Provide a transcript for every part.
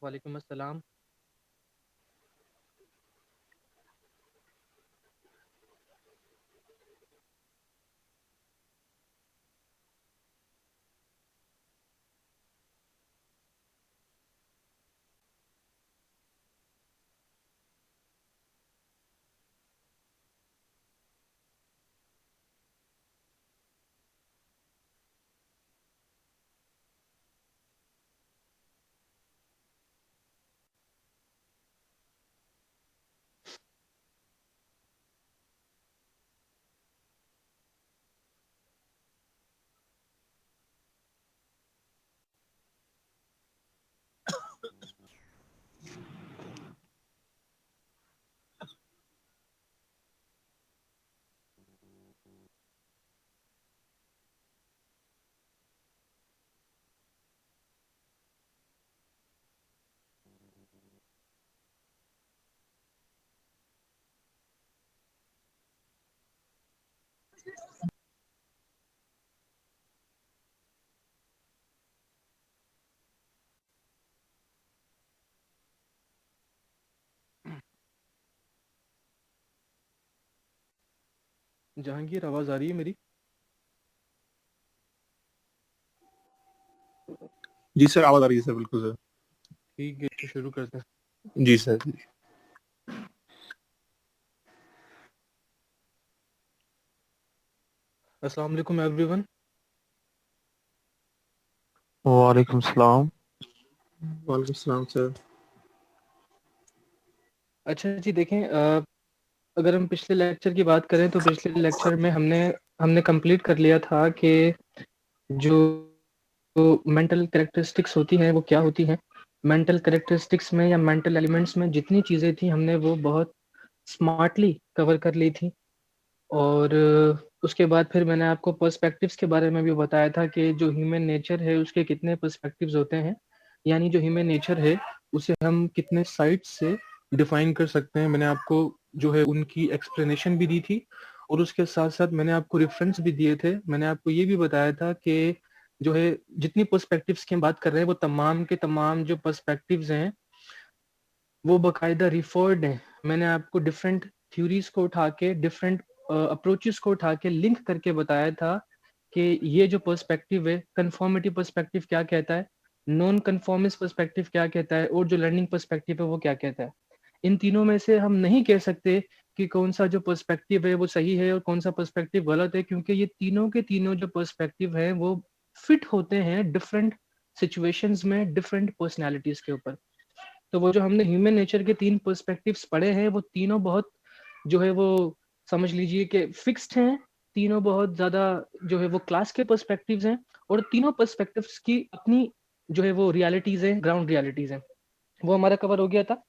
वालेकुम अस्सलाम। जहांगीर, आवाज़ आ रही है मेरी? जी सर, आवाज़ आ रही है सर, बिल्कुल सर। ठीक है, तो शुरू करते हैं। जी सर। अस्सलाम वालेकुम एवरीवन। वालेकुम सलाम। वालेकुम सलाम सर। अच्छा जी, देखें, अगर हम पिछले लेक्चर की बात करें तो पिछले लेक्चर में हमने हमने कंप्लीट कर लिया था कि जो मेंटल कैरेक्टरिस्टिक्स होती हैं वो क्या होती हैं। मेंटल कैरेक्टरिस्टिक्स में या मेंटल एलिमेंट्स में जितनी चीज़ें थी हमने वो बहुत स्मार्टली कवर कर ली थी। और उसके बाद फिर मैंने आपको पर्सपेक्टिव्स के बारे में भी बताया था कि जो ह्यूमन नेचर है उसके कितने पर्सपेक्टिव्स होते हैं, यानी जो ह्यूमन नेचर है उसे हम कितने साइड्स से डिफाइन कर सकते हैं। मैंने आपको जो है उनकी एक्सप्लेनेशन भी दी थी और उसके साथ साथ मैंने आपको रेफरेंस भी दिए थे। मैंने आपको ये भी बताया था कि जो है जितनी पर्सपेक्टिव्स की हम बात कर रहे हैं वो तमाम के तमाम जो पर्सपेक्टिव्स हैं वो बाकायदा रिफर्ड हैं। मैंने आपको डिफरेंट थ्योरीज को उठा के, डिफरेंट अप्रोचेस को उठा के लिंक करके बताया था कि ये जो पर्सपेक्टिव है, कंफर्मिटी पर्सपेक्टिव क्या कहता है, नॉन कंफॉर्मिस्ट पर्सपेक्टिव क्या कहता है, और जो लर्निंग पर्सपेक्टिव है वो क्या कहता है। इन तीनों में से हम नहीं कह सकते कि कौन सा जो पर्सपेक्टिव है वो सही है और कौन सा पर्सपेक्टिव गलत है, क्योंकि ये तीनों के तीनों जो पर्सपेक्टिव हैं वो फिट होते हैं डिफरेंट सिचुएशंस में, डिफरेंट पर्सनैलिटीज के ऊपर। तो वो जो हमने ह्यूमन नेचर के 3 पर्सपेक्टिव्स पढ़े हैं वो तीनों बहुत जो है वो समझ लीजिए कि फिक्स्ड हैं। तीनों बहुत ज़्यादा जो है वो क्लास के पर्सपेक्टिव्स हैं और तीनों पर्सपेक्टिव्स की अपनी जो है वो रियलिटीज़ हैं, ग्राउंड रियलिटीज़ हैं। वो हमारा कवर हो गया था।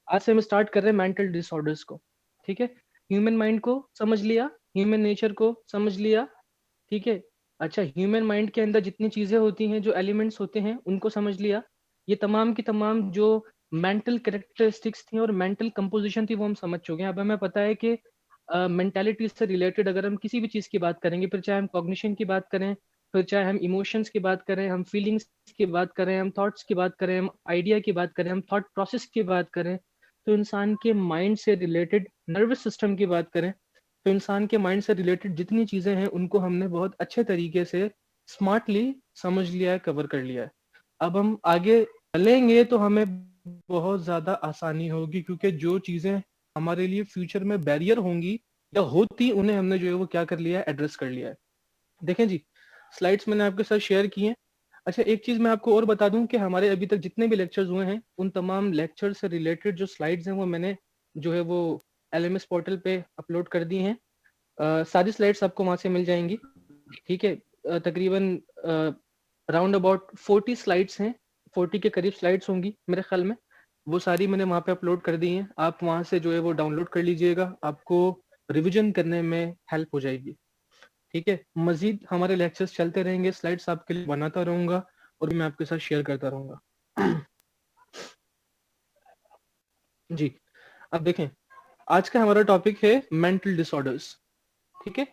आज से हम स्टार्ट कर रहे हैं मेंटल डिसऑर्डर्स को। ठीक है, ह्यूमन माइंड को समझ लिया, ह्यूमन नेचर को समझ लिया। ठीक है, अच्छा, ह्यूमन माइंड के अंदर जितनी चीज़ें होती हैं, जो एलिमेंट्स होते हैं, उनको समझ लिया। ये तमाम की तमाम जो मेंटल कैरेक्टरिस्टिक्स थी और मेंटल कंपोजिशन थी वो हम समझ चुके हैं। अब हमें पता है कि मेंटालिटी से रिलेटेड अगर हम किसी भी चीज़ की बात करेंगे, फिर चाहे हम कॉग्निशन की बात करें, फिर चाहे हम इमोशंस की बात करें, हम फीलिंग्स की बात करें, हम थॉट्स की बात करें, हम आइडिया की बात करें, हम थॉट प्रोसेस की बात करें, तो इंसान के माइंड से रिलेटेड नर्वस सिस्टम की बात करें, तो इंसान के माइंड से रिलेटेड जितनी चीज़ें हैं उनको हमने बहुत अच्छे तरीके से स्मार्टली समझ लिया है, कवर कर लिया है। अब हम आगे चलेंगे तो हमें बहुत ज़्यादा आसानी होगी, क्योंकि जो चीज़ें हमारे लिए फ्यूचर में बैरियर होंगी या होती, उन्हें हमने जो है वो क्या कर लिया है, एड्रेस कर लिया है। देखें जी, स्लाइड्स मैंने आपके साथ शेयर की हैं। अच्छा, एक चीज़ मैं आपको और बता दूं कि हमारे अभी तक जितने भी लेक्चर्स हुए हैं उन तमाम लेक्चर से रिलेटेड जो स्लाइड्स हैं वो मैंने जो है वो LMS पोर्टल पे अपलोड कर दी हैं। सारी स्लाइड्स आपको वहाँ से मिल जाएंगी। ठीक है, तकरीबन राउंड अबाउट 40 स्लाइड्स हैं, 40 के करीब स्लाइड्स होंगी मेरे ख्याल में। वो सारी मैंने वहाँ पे अपलोड कर दी हैं। आप वहाँ से जो है वो डाउनलोड कर लीजिएगा, आपको रिविजन करने में हेल्प हो जाएगी। ठीक है, मजीद हमारे लेक्चर्स चलते रहेंगे, स्लाइड्स आपके लिए बनाता रहूँगा और मैं आपके साथ शेयर करता रहूँगा। जी, अब देखें, आज का हमारा टॉपिक है मेंटल डिसऑर्डर्स। ठीक है,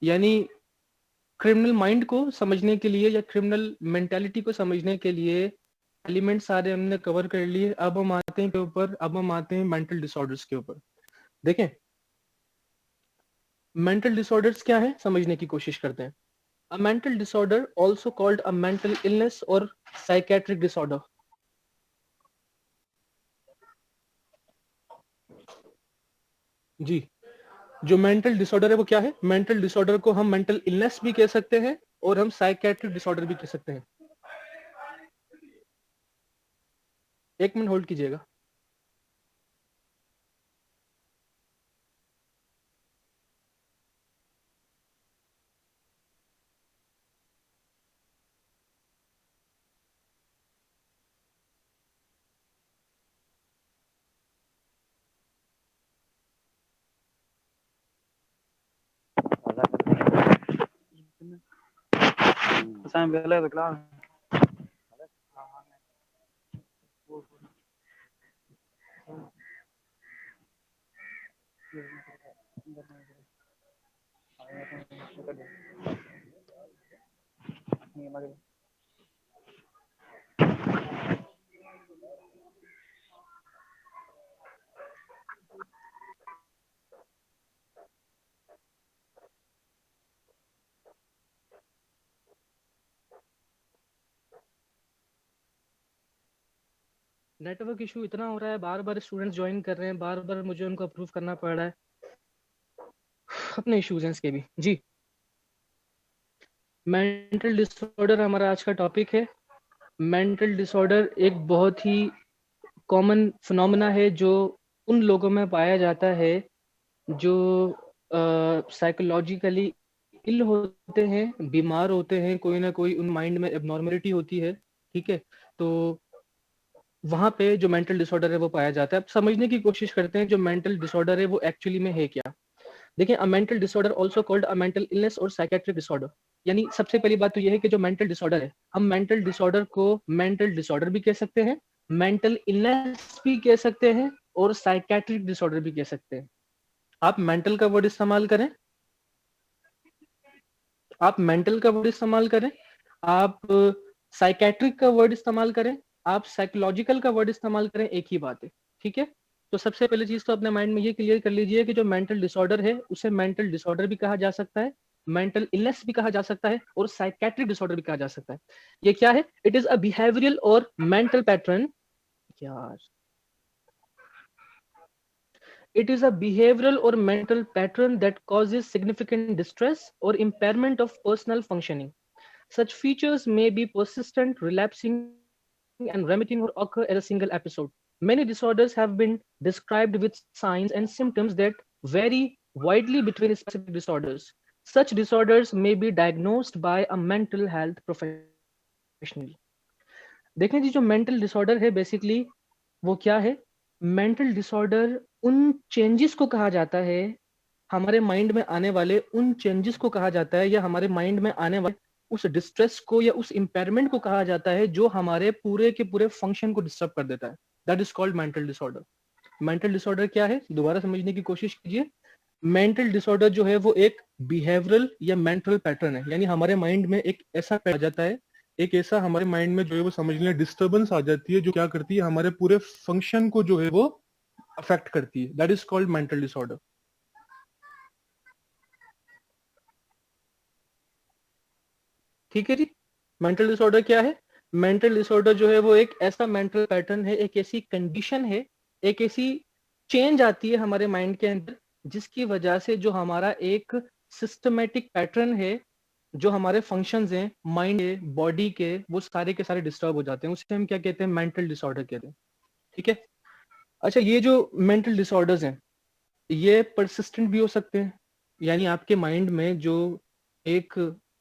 यानी क्रिमिनल माइंड को समझने के लिए या क्रिमिनल मेंटालिटी को समझने के लिए एलिमेंट सारे हमने कवर कर लिए। अब हम आते हैं के ऊपर, अब हम आते हैं मेंटल डिसऑर्डर्स के ऊपर। देखें मेंटल डिसऑर्डर्स क्या है समझने की कोशिश करते हैं। अ mental disorder also called a mental illness और साइकेट्रिक डिसऑर्डर। जी, जो मेंटल डिसऑर्डर है वो क्या है? मेंटल डिसऑर्डर को हम मेंटल इलनेस भी कह सकते हैं और हम साइकेट्रिक डिसऑर्डर भी कह सकते हैं। एक मिनट होल्ड कीजिएगा। नेटवर्क इशू इतना हो रहा है, बार बार स्टूडेंट्स ज्वाइन कर रहे हैं, बार बार मुझे उनको अप्रूव करना पड़ रहा है। अपने इश्यूज हैं इसके भी। जी, मेंटल डिसऑर्डर हमारा आज का टॉपिक है। मेंटल डिसऑर्डर एक बहुत ही कॉमन फिनोमेना है जो उन लोगों में पाया जाता है जो साइकोलॉजिकली इल होते हैं, बीमार होते हैं, कोई ना कोई उन माइंड में एबनॉर्मलिटी होती है। ठीक है, तो वहां पे जो मेंटल डिसऑर्डर है वो पाया जाता है। अब समझने की कोशिश करते हैं जो मेंटल डिसऑर्डर है वो एक्चुअली में है क्या। देखिए, अ mental disorder also called a mental illness और साइकेट्रिक डिसऑर्डर। यानी सबसे पहली बात तो ये है कि जो मेंटल डिसऑर्डर है, हम मेंटल डिसऑर्डर को मेंटल डिसऑर्डर भी कह सकते हैं, मेंटल इलनेस भी कह सकते हैं और साइकेट्रिक डिसऑर्डर भी कह सकते हैं। आप मेंटल का वर्ड इस्तेमाल करें, आप मेंटल का वर्ड इस्तेमाल करें, आप साइकेट्रिक का वर्ड इस्तेमाल करें, आप साइकोलॉजिकल का वर्ड इस्तेमाल करें, एक ही बात है। ठीक है, तो सबसे पहले चीज तो अपने माइंड में ये क्लियर कर लीजिए कि जो मेंटल डिसऑर्डर है उसे मेंटल डिसऑर्डर भी कहा जा सकता है, मेंटल इलनेस भी कहा जा सकता है और साइकेट्रिक डिसऑर्डर भी कहा जा सकता है। ये क्या है? इट इज अ बिहेवियरल और मेंटल पैटर्न। यार, it is a behavioral or mental pattern that causes significant distress or impairment of personal functioning. Such features may be persistent, relapsing, and remitting or occur as a single episode. Many disorders have been described with signs and symptoms that vary widely between specific disorders. Such disorders may be diagnosed by a mental health professional. देखें जी, जो mental disorder है basically वो क्या है? Mental disorder उन changes को कहा जाता है, हमारे माइंड में आने वाले उन चेंजेस को कहा जाता है, या हमारे माइंड में आने वाले उस डिस्ट्रेस को या उस इम्पेयरमेंट को कहा जाता है जो हमारे पूरे के पूरे फंक्शन को डिस्टर्ब कर देता है। That is called mental disorder. Mental disorder क्या है, दोबारा समझने की कोशिश कीजिए। मेंटल डिसऑर्डर जो है वो एक बिहेवियरल या मेंटल पैटर्न है, यानी हमारे माइंड में एक ऐसा आ जाता है, एक ऐसा हमारे माइंड में जो है वो समझ लें डिस्टर्बेंस आ जाती है जो क्या करती है, हमारे पूरे फंक्शन को जो है वो अफेक्ट करती है। That is called mental disorder. ठीक है जी, मेंटल डिसऑर्डर क्या है? मेंटल डिसऑर्डर जो है वो एक ऐसा मेंटल पैटर्न है, एक ऐसी कंडीशन है, एक ऐसी चेंज आती है हमारे माइंड के अंदर जिसकी वजह से जो हमारा एक सिस्टमेटिक पैटर्न है, जो हमारे फंक्शंस हैं माइंड के, बॉडी के, वो सारे के सारे डिस्टर्ब हो जाते हैं। उसे हम क्या कहते हैं? मेंटल डिसऑर्डर कहते हैं। ठीक है, अच्छा, ये जो मेंटल डिसऑर्डर्स हैं ये परसिस्टेंट भी हो सकते हैं, यानी आपके माइंड में जो एक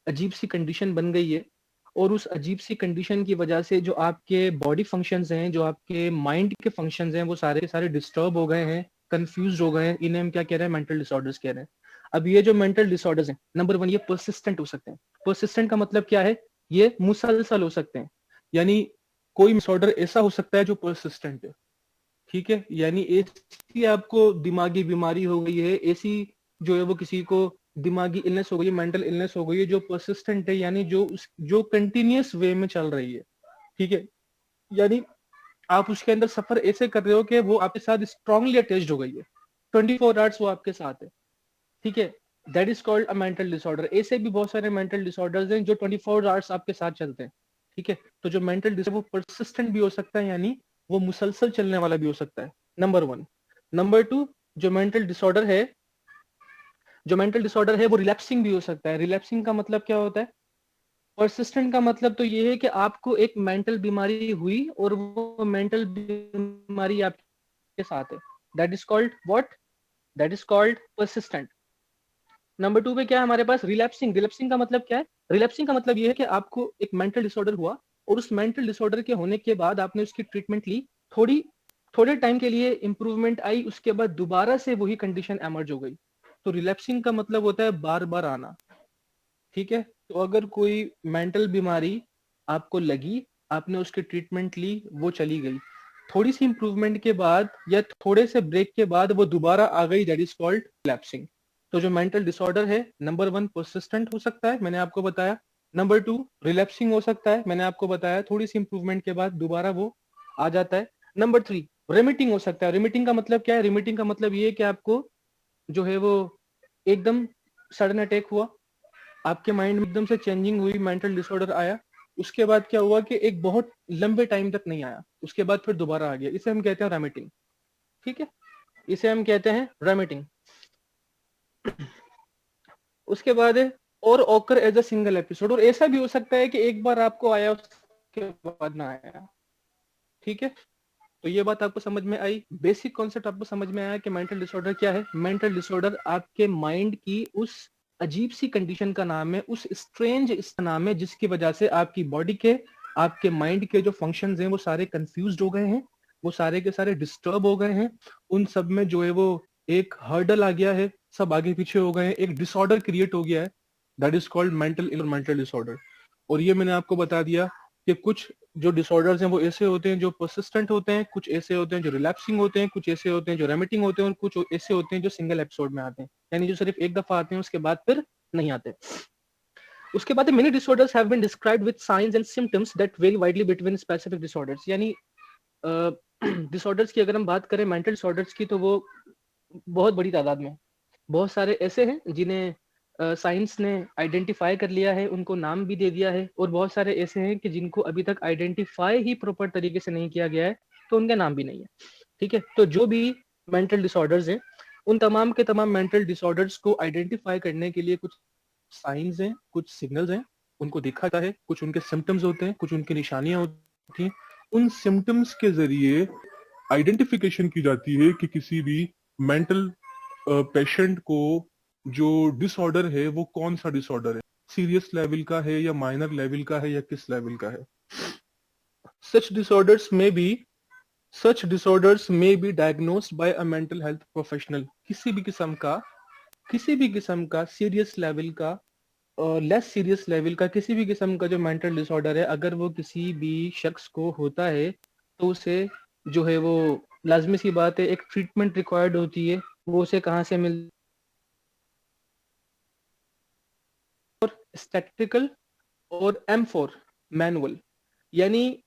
अजीब सी कंडीशन बन गई है और उस अजीब सी कंडीशन की वजह से जो आपके बॉडी फंक्शंस हैं, जो आपके माइंड के फंक्शंस हैं, वो सारे के सारे डिस्टर्ब हो गए हैं, कंफ्यूज हो गए हैं, इन्हें हम क्या कह रहे हैं? मेंटल डिसऑर्डर्स कह रहे हैं। अब ये जो मेंटल डिसऑर्डर्स हैं, नंबर वन, ये परसिस्टेंट हो सकते हैं। परसिस्टेंट का मतलब क्या है? ये मुसलसल हो सकते हैं, यानी कोई डिसऑर्डर ऐसा हो सकता है जो परसिस्टेंट है। ठीक है, यानी ऐसी आपको दिमागी बीमारी हो गई है, ऐसी जो है वो किसी को दिमागी इलनेस हो गई है, मेंटल इलनेस हो गई है जो परसिस्टेंट है, यानी जो कंटिन्यूअस वे में चल रही है। ठीक है, यानी आप उसके अंदर सफर ऐसे कर रहे हो कि वो आपके साथ स्ट्रांगली अटैच्ड हो गई है, 24 आवर्स वो आपके साथ है, ठीक है। That is called a mental disorder. ऐसे भी बहुत सारे मेंटल डिसऑर्डर्स हैं जो 24 आवर्स आपके साथ चलते हैं, ठीक है। तो जो मेंटल डिसऑर्डर वो परसिस्टेंट भी हो सकता है, यानी वो मुसलसल चलने वाला भी हो सकता है, नंबर वन। नंबर टू, जो मेंटल डिसऑर्डर है वो रिलैप्सिंग भी हो सकता है। रिलैप्सिंग का मतलब क्या होता है? परसिस्टेंट का मतलब तो ये है कि आपको एक मेंटल बीमारी हुई और वो मेंटल बीमारी आपके साथ है, that is called what? That is called persistent. Number two पे क्या है हमारे पास? रिलैप्सिंग। रिलैप्सिंग का मतलब क्या है? रिलैप्सिंग का मतलब ये है कि आपको एक मेंटल डिसऑर्डर हुआ और उस मेंटल डिसऑर्डर के होने के बाद आपने उसकी ट्रीटमेंट ली, थोड़ी थोड़े टाइम के लिए इंप्रूवमेंट आई, उसके बाद दोबारा से वही कंडीशन एमर्ज हो गई। तो रिलैप्सिंग का मतलब होता है बार बार आना, ठीक है। तो अगर कोई मेंटल बीमारी आपको लगी, आपने उसकी ट्रीटमेंट ली, वो चली गई, थोड़ी सी इंप्रूवमेंट के बाद या थोड़े से ब्रेक के बाद वो दोबारा आ गई, दैट इज कॉल्ड रिलैप्सिंग। तो जो मेंटल डिसऑर्डर है, नंबर वन परसिस्टेंट हो सकता है, मैंने आपको बताया। नंबर टू रिलैप्सिंग हो सकता है, मैंने आपको बताया, थोड़ी सी इंप्रूवमेंट के बाद दोबारा वो आ जाता है। नंबर थ्री रिमिटिंग हो सकता है। रिमिटिंग का मतलब क्या है? रिमिटिंग का मतलब ये है कि आपको जो है वो एकदम सडन अटैक हुआ, आपके माइंड में एकदम से चेंजिंग हुई, मेंटल डिसऑर्डर आया, उसके बाद क्या हुआ कि एक बहुत लंबे टाइम तक नहीं आया, उसके बाद फिर दोबारा आ गया, इसे हम कहते हैं रेमिटिंग, ठीक है। इसे हम कहते हैं रेमिटिंग। उसके बाद है और occur as a single episode. और ऐसा भी हो सकता है कि एक बार आपको आया उसके बाद ना आया, ठीक है। तो ये बात आपको समझ में आई, बेसिक कॉन्सेप्ट आपको समझ में आया कि मेंटल डिसऑर्डर क्या है। मेंटल डिसऑर्डर आपके माइंड की उस अजीब सी कंडीशन का नाम है, उस स्ट्रेंज इसका नाम है, जिसकी वजह से आपकी बॉडी के, आपके माइंड के जो फंक्शंस हैं वो सारे कंफ्यूज्ड हो गए हैं, वो सारे के सारे डिस्टर्ब हो गए हैं, उन सब में जो है वो एक हर्डल आ गया है, सब आगे पीछे हो गए हैं, एक डिसऑर्डर क्रिएट हो गया है, that is called mental disorder. और ये मैंने आपको बता दिया कि कुछ जो डिसऑर्डर्स हैं वो ऐसे होते हैं जो परसिस्टेंट होते हैं, कुछ ऐसे होते हैं जो रिलैप्सिंग होते हैं, कुछ ऐसे होते हैं जो रेमिटिंग होते हैं, और कुछ ऐसे होते हैं जो सिंगल एपिसोड में आते हैं, यानी जो सिर्फ एक दफा आते हैं उसके बाद फिर नहीं आते। उसके बाद many disorders have been described with signs and symptoms that vary widely between specific disorders. यानी डिसऑर्डर्स की अगर हम बात करें, मेंटल डिसऑर्डर्स की, तो वो बहुत बड़ी तादाद में, बहुत सारे ऐसे हैं जिन्हें साइंस ने आइडेंटिफाई कर लिया है, उनको नाम भी दे दिया है, और बहुत सारे ऐसे हैं कि जिनको अभी तक आइडेंटिफाई ही प्रॉपर तरीके से नहीं किया गया है, तो उनका नाम भी नहीं है, ठीक है। तो जो भी मेंटल डिसऑर्डर्स हैं, उन तमाम के तमाम मेंटल डिसऑर्डर्स को आइडेंटिफाई करने के लिए कुछ साइंस हैं, कुछ सिग्नल्स हैं, उनको देखा जाता है, कुछ उनके सिम्टम्स होते हैं, कुछ उनकी निशानियां होती हैं, उन सिम्टम्स के जरिए आइडेंटिफिकेशन की जाती है कि किसी भी मेंटल पेशेंट को जो डिसऑर्डर है वो कौन सा डिसऑर्डर है, सीरियस लेवल का है या माइनर लेवल का है या किस लेवल का है। सच डिसऑर्डर्स में भी सच डिसऑर्डर्स में be diagnosed by a mental health professional. किसी भी किस्म का सीरियस लेवल का, लेस सीरियस लेवल का, किसी भी किस्म का जो मेंटल डिसऑर्डर है, अगर वो किसी भी शख्स को होता है तो उसे जो है वो लाजमी सी बात है एक ट्रीटमेंट रिक्वायर्ड होती है। वो उसे कहाँ से मिल, स्टैटिस्टिकल और M4 मैनुअल। यानी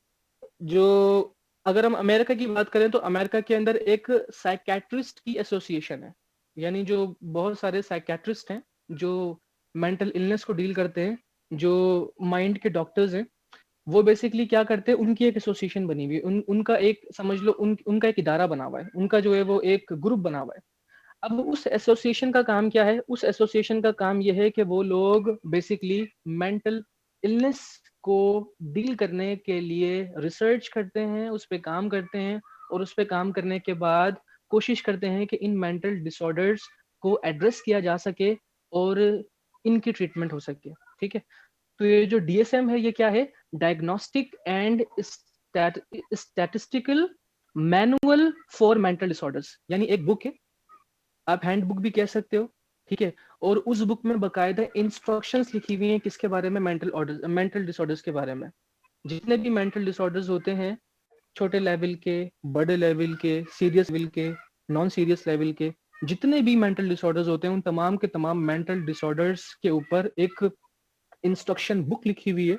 जो, अगर हम अमेरिका की बात करें तो अमेरिका के अंदर एक साइकेट्रिस्ट की एसोसिएशन है, यानी जो बहुत सारे साइकेट्रिस्ट हैं जो मेंटल इलनेस को डील करते हैं, जो माइंड के डॉक्टर्स हैं, वो बेसिकली क्या करते हैं, उनकी एक एसोसिएशन बनी हुई है, उनका एक समझ लो उनका एक इदारा बना हुआ है, उनका जो है वो एक ग्रुप बना हुआ है। अब उस एसोसिएशन का काम क्या है? उस एसोसिएशन का काम यह है कि वो लोग बेसिकली मेंटल इलनेस को डील करने के लिए रिसर्च करते हैं, उस पर काम करते हैं, और उस पर काम करने के बाद कोशिश करते हैं कि इन मेंटल डिसऑर्डर्स को एड्रेस किया जा सके और इनकी ट्रीटमेंट हो सके, ठीक है। तो ये जो DSM है, ये क्या है? Diagnostic and statistical manual for mental disorders, यानी एक बुक है, आप हैंड बुक भी कह सकते हो, ठीक है। और उस बुक में बकायदा इंस्ट्रक्शंस लिखी हुई हैं किसके बारे में? मेंटल डिसऑर्डर्स के बारे में। जितने भी मेंटल डिसऑर्डर्स होते हैं, छोटे लेवल के, बड़े लेवल के, सीरियस लेवल के, नॉन सीरियस लेवल के, जितने भी मेंटल डिसऑर्डर्स होते हैं, उन तमाम के तमाम मेंटल डिसऑर्डर्स के ऊपर एक इंस्ट्रक्शन बुक लिखी हुई है,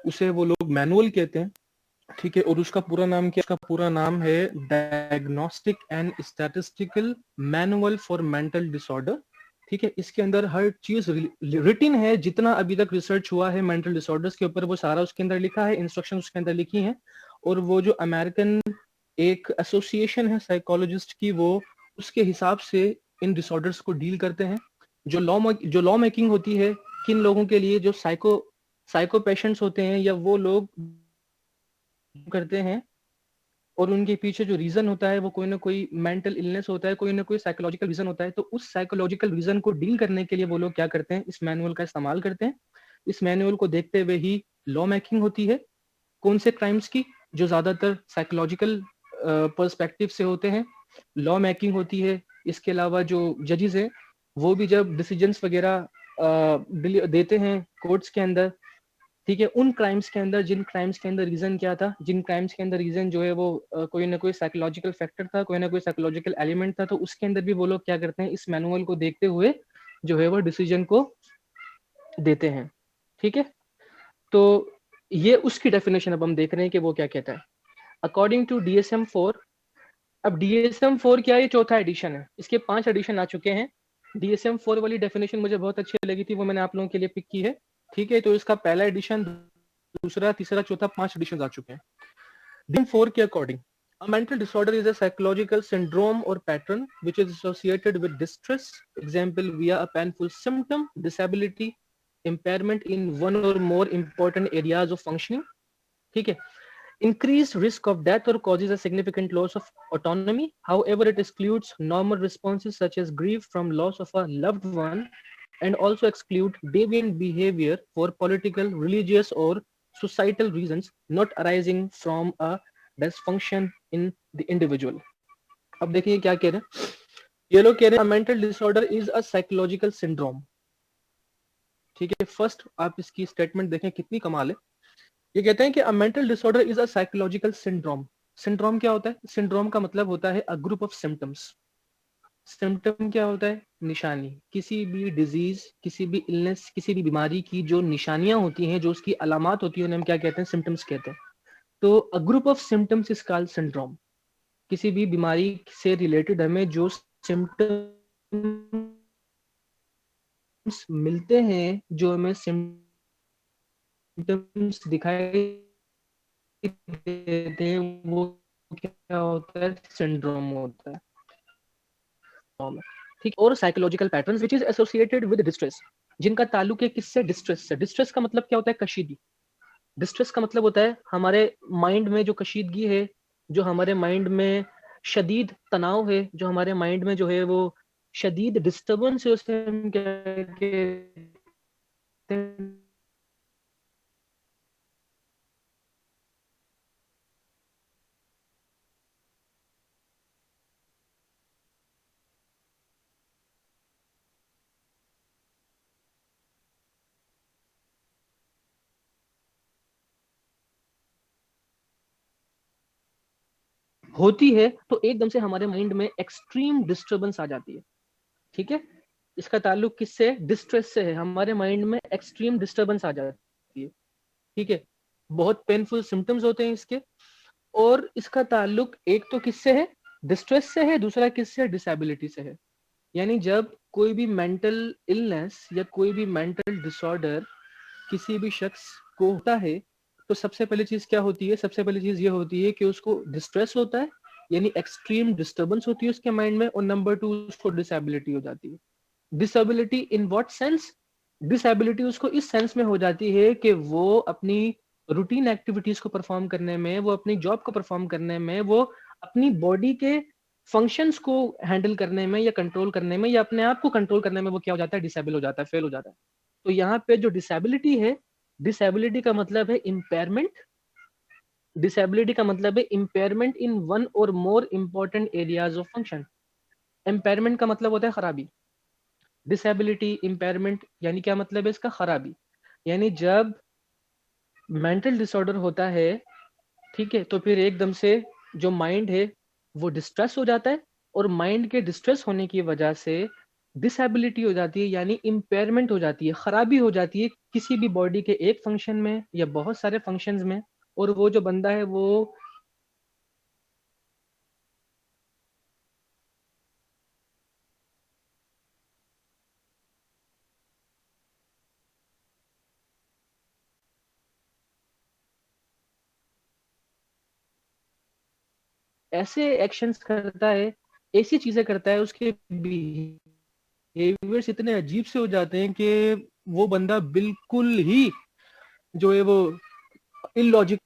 उसे वो लोग मैनुअल कहते हैं। ठीक है, और उसका पूरा नाम क्या? उसका पूरा नाम है diagnostic and statistical manual for mental disorder. ठीक है, इसके अंदर हर चीज रिटिन है, जितना अभी तक रिसर्च हुआ है मेंटल डिसऑर्डर्स के ऊपर वो सारा उसके अंदर लिखा है, इंस्ट्रक्शन उसके अंदर लिखी हैं। और वो जो अमेरिकन एक एसोसिएशन है साइकोलॉजिस्ट की, वो उसके हिसाब से इन डिसऑर्डर्स को डील करते हैं। जो लॉ मेकिंग होती है, किन लोगों के लिए, जो साइको पेशेंट्स होते हैं या वो लोग करते हैं, और उनके पीछे जो रीजन होता है वो कोई ना कोई मेंटल इलनेस होता है, कोई ना कोई साइकोलॉजिकल रीजन होता है। तो उस साइकोलॉजिकल रीजन को डील करने के लिए वो लोग क्या करते हैं, इस मैनुअल का इस्तेमाल करते हैं। इस मैनुअल को देखते हुए ही लॉ मेकिंग होती है। कौन से क्राइम्स की? जो ज्यादातर साइकोलॉजिकल पर्सपेक्टिव से होते हैं, लॉ मेकिंग होती है। इसके अलावा जो जजेस हैं वो भी जब डिसीजंस वगैरह देते हैं कोर्ट्स के अंदर, ठीक है, उन क्राइम्स के अंदर, जिन क्राइम्स के अंदर रीजन क्या था, जिन क्राइम्स के अंदर रीजन जो है वो कोई ना कोई साइकोलॉजिकल फैक्टर था, कोई ना कोई साइकोलॉजिकल एलिमेंट था, तो उसके अंदर भी वो लोग क्या करते हैं, इस मैनुअल को देखते हुए जो है वो डिसीजन को देते हैं। ठीक है, तो ये उसकी डेफिनेशन अब हम देख रहे हैं कि वो क्या कहता है अकॉर्डिंग टू DSM-4। अब DSM-4 क्या है? ये चौथा एडिशन है, इसके 5 एडिशन आ चुके हैं। DSM-4 वाली डेफिनेशन मुझे बहुत अच्छी लगी थी, वो मैंने आप लोगों के लिए पिक की है। ठीक है, तो इसका पहला एडिशन, दूसरा, तीसरा, चौथा, 5 एडिशन आ चुके हैं। DSM-4 के according, a mental disorder is a psychological syndrome or pattern which is associated with distress, example via a painful symptom, disability, impairment in one or more important areas of functioning. ठीक है, increased risk of death or causes a significant loss of autonomy. However, it excludes normal responses such as grief from loss of a loved one, and also exclude deviant behavior for political, religious, or societal reasons not arising from a dysfunction in the individual. अब देखिए क्या कह रहे हैं ये लोग, कह रहे हैं mental disorder is a psychological syndrome. ठीक है, फर्स्ट आप इसकी स्टेटमेंट देखें कितनी कमाल है। ये कहते हैं कि अ mental disorder is a psychological syndrome. Syndrome क्या होता है? सिंड्रोम का मतलब होता है a group of symptoms. Symptom क्या होता है? निशानी। किसी भी डिजीज, किसी भी इलनेस, किसी भी बीमारी की जो निशानियां होती हैं, जो उसकी अलामात होती है, उन्हें हम क्या कहते हैं? सिम्टम्स कहते हैं। तो a group of symptoms is called syndrome. किसी भी बीमारी से रिलेटेड हमें जो सिम्टम्स मिलते हैं, जो हमें सिम्टम्स दिखाई देते हैं, वो क्या होता है? सिंड्रोम होता है। ठीक, और psychological patterns which is associated with distress, जिनका ताल्लुक है किससे? डिस्ट्रेस से। डिस्ट्रेस का मतलब क्या होता है? कशीदगी। डिस्ट्रेस का मतलब होता है हमारे माइंड में जो कशीदगी है, जो हमारे माइंड में शदीद तनाव है, जो हमारे माइंड में जो है वो शदीद डिस्टर्बेंस है, उसे हम क्या कहते हैं? होती है, तो एकदम से हमारे माइंड में एक्सट्रीम डिस्टर्बेंस आ जाती है। ठीक है, इसका ताल्लुक किससे? डिस्ट्रेस से है। हमारे माइंड में एक्सट्रीम डिस्टर्बेंस आ जाती है। ठीक है, बहुत पेनफुल सिम्टम्स होते हैं इसके। और इसका ताल्लुक एक तो किससे है? डिस्ट्रेस से है। दूसरा किससे है? डिसेबिलिटी से है। यानी जब कोई भी मेंटल इलनेस या कोई भी मेंटल डिसऑर्डर किसी भी शख्स को होता है, तो सबसे पहली चीज क्या होती है? सबसे पहली चीज ये होती है कि उसको डिस्ट्रेस होता है, यानी एक्सट्रीम डिस्टर्बेंस होती है उसके माइंड में। और नंबर 2, उसको डिसेबिलिटी हो जाती है। Disability in what sense? Disability उसको इस सेंस में हो जाती है कि वो अपनी रूटीन एक्टिविटीज को परफॉर्म करने में, वो अपनी जॉब को परफॉर्म करने में, वो अपनी बॉडी के फंक्शंस को हैंडल करने में या कंट्रोल करने में या अपने आप को कंट्रोल करने में वो क्या हो जाता है? डिसेबल हो जाता है, फेल हो जाता है। तो यहाँ पे जो डिसेबिलिटी है, डिसेबिलिटी का मतलब है इम्पेयरमेंट। डिसेबिलिटी का मतलब है impairment in one or more important areas of function. Impairment का मतलब होता है खराबी। डिसेबिलिटी, इम्पेयरमेंट, यानी क्या मतलब है इसका? खराबी। यानी जब मेंटल डिसऑर्डर होता है, ठीक है, तो फिर एकदम से जो माइंड है वो डिस्ट्रेस हो जाता है, और माइंड के डिस्ट्रेस होने की वजह से डिसेबिलिटी हो जाती है, यानी इम्पेयरमेंट हो जाती है, खराबी हो जाती है किसी भी बॉडी के एक फंक्शन में या बहुत सारे फंक्शंस में। और वो जो बंदा है वो ऐसे एक्शंस करता है, ऐसी चीजें करता है, उसके बिहेवियर्स इतने अजीब से हो जाते हैं कि वो बंदा बिल्कुल ही जो है वो इलॉजिक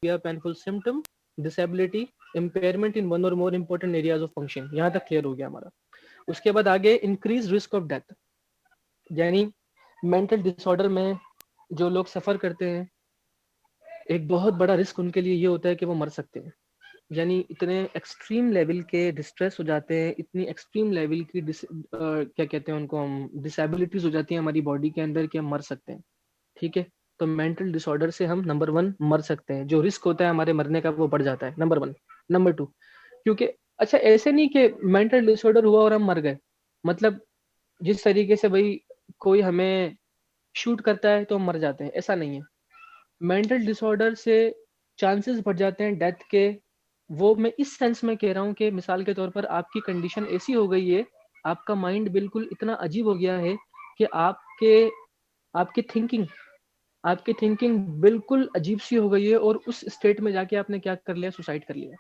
या painful symptom, disability, impairment in one or more important areas of function. यहाँ तक क्लियर हो गया हमारा। उसके बाद आगे इंक्रीज रिस्क ऑफ डेथ, यानी मेंटल डिसऑर्डर में जो लोग सफर करते हैं, एक बहुत बड़ा रिस्क उनके लिए ये होता है कि वो मर सकते हैं। यानी इतने एक्सट्रीम लेवल के डिस्ट्रेस हो जाते हैं, इतनी एक्सट्रीम लेवल की क्या कहते हैं उनको हम, डिसेबिलिटीज हो जाती है हमारी बॉडी के अंदर कि हम मर सकते हैं। ठीक है, तो मेंटल डिसऑर्डर से हम नंबर 1 मर सकते हैं, जो रिस्क होता है हमारे मरने का वो बढ़ जाता है, नंबर 1। नंबर 2, क्योंकि अच्छा ऐसे नहीं कि मेंटल डिसऑर्डर हुआ और हम मर गए, मतलब जिस तरीके से भाई कोई हमें शूट करता है तो हम मर जाते हैं, ऐसा नहीं है। मेंटल डिसऑर्डर से चांसेस बढ़ जाते हैं डेथ के। वो मैं इस सेंस में कह रहा हूँ कि मिसाल के तौर पर आपकी कंडीशन ऐसी हो गई है, आपका माइंड बिल्कुल इतना अजीब हो गया है कि आपकी थिंकिंग आपकी थिंकिंग बिल्कुल अजीब सी हो गई है, और उस स्टेट में जाके आपने क्या कर लिया, सुसाइड कर लिया।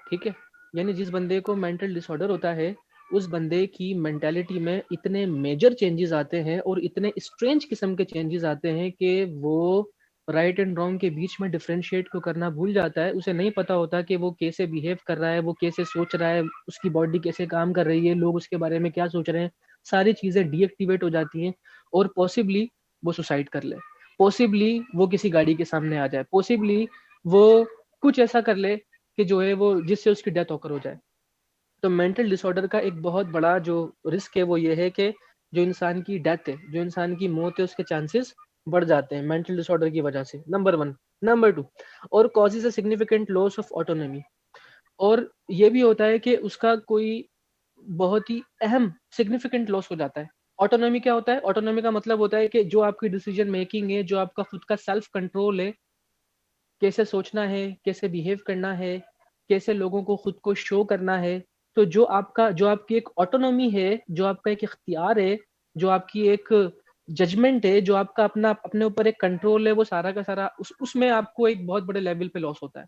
ठीक है, यानी जिस बंदे को मेंटल डिसऑर्डर होता है, उस बंदे की मेंटालिटी में इतने मेजर चेंजेस आते हैं और इतने स्ट्रेंज किस्म के चेंजेस आते हैं कि वो राइट एंड रॉन्ग के बीच में डिफरेंशिएट को करना भूल जाता है। उसे नहीं पता होता कि वो कैसे बिहेव कर रहा है, वो कैसे सोच रहा है, उसकी बॉडी कैसे काम कर रही है, लोग उसके बारे में क्या सोच रहे हैं। सारी चीजें डीएक्टिवेट हो जाती हैं, और पॉसिबली वो सुसाइड कर ले, पॉसिबली वो किसी गाड़ी के सामने आ जाए, पॉसिबली वो कुछ ऐसा कर ले कि जो है वो जिससे उसकी डेथ ऑकर हो जाए। तो मेंटल डिसऑर्डर का एक बहुत बड़ा जो रिस्क है वो ये है कि जो इंसान की डेथ है, जो इंसान की मौत है, उसके चांसेस बढ़ जाते हैं मेंटल डिसऑर्डर की वजह से, नंबर 1। नंबर 2, और causes a significant loss of autonomy. और ये भी होता है कि उसका कोई बहुत ही अहम सिग्निफिकेंट लॉस हो जाता है। ऑटोनॉमी क्या होता है? ऑटोनॉमी का मतलब होता है कि जो आपकी डिसीजन मेकिंग है, जो आपका खुद का सेल्फ कंट्रोल है, कैसे सोचना है, कैसे बिहेव करना है, कैसे लोगों को खुद को शो करना है। तो जो आपकी एक ऑटोनॉमी है, जो आपका एक इख्तियार है, जो आपकी एक जजमेंट है, जो आपका अपना अपने ऊपर एक कंट्रोल है, वो सारा का सारा उसमें आपको एक बहुत बड़े लेवल पे लॉस होता है।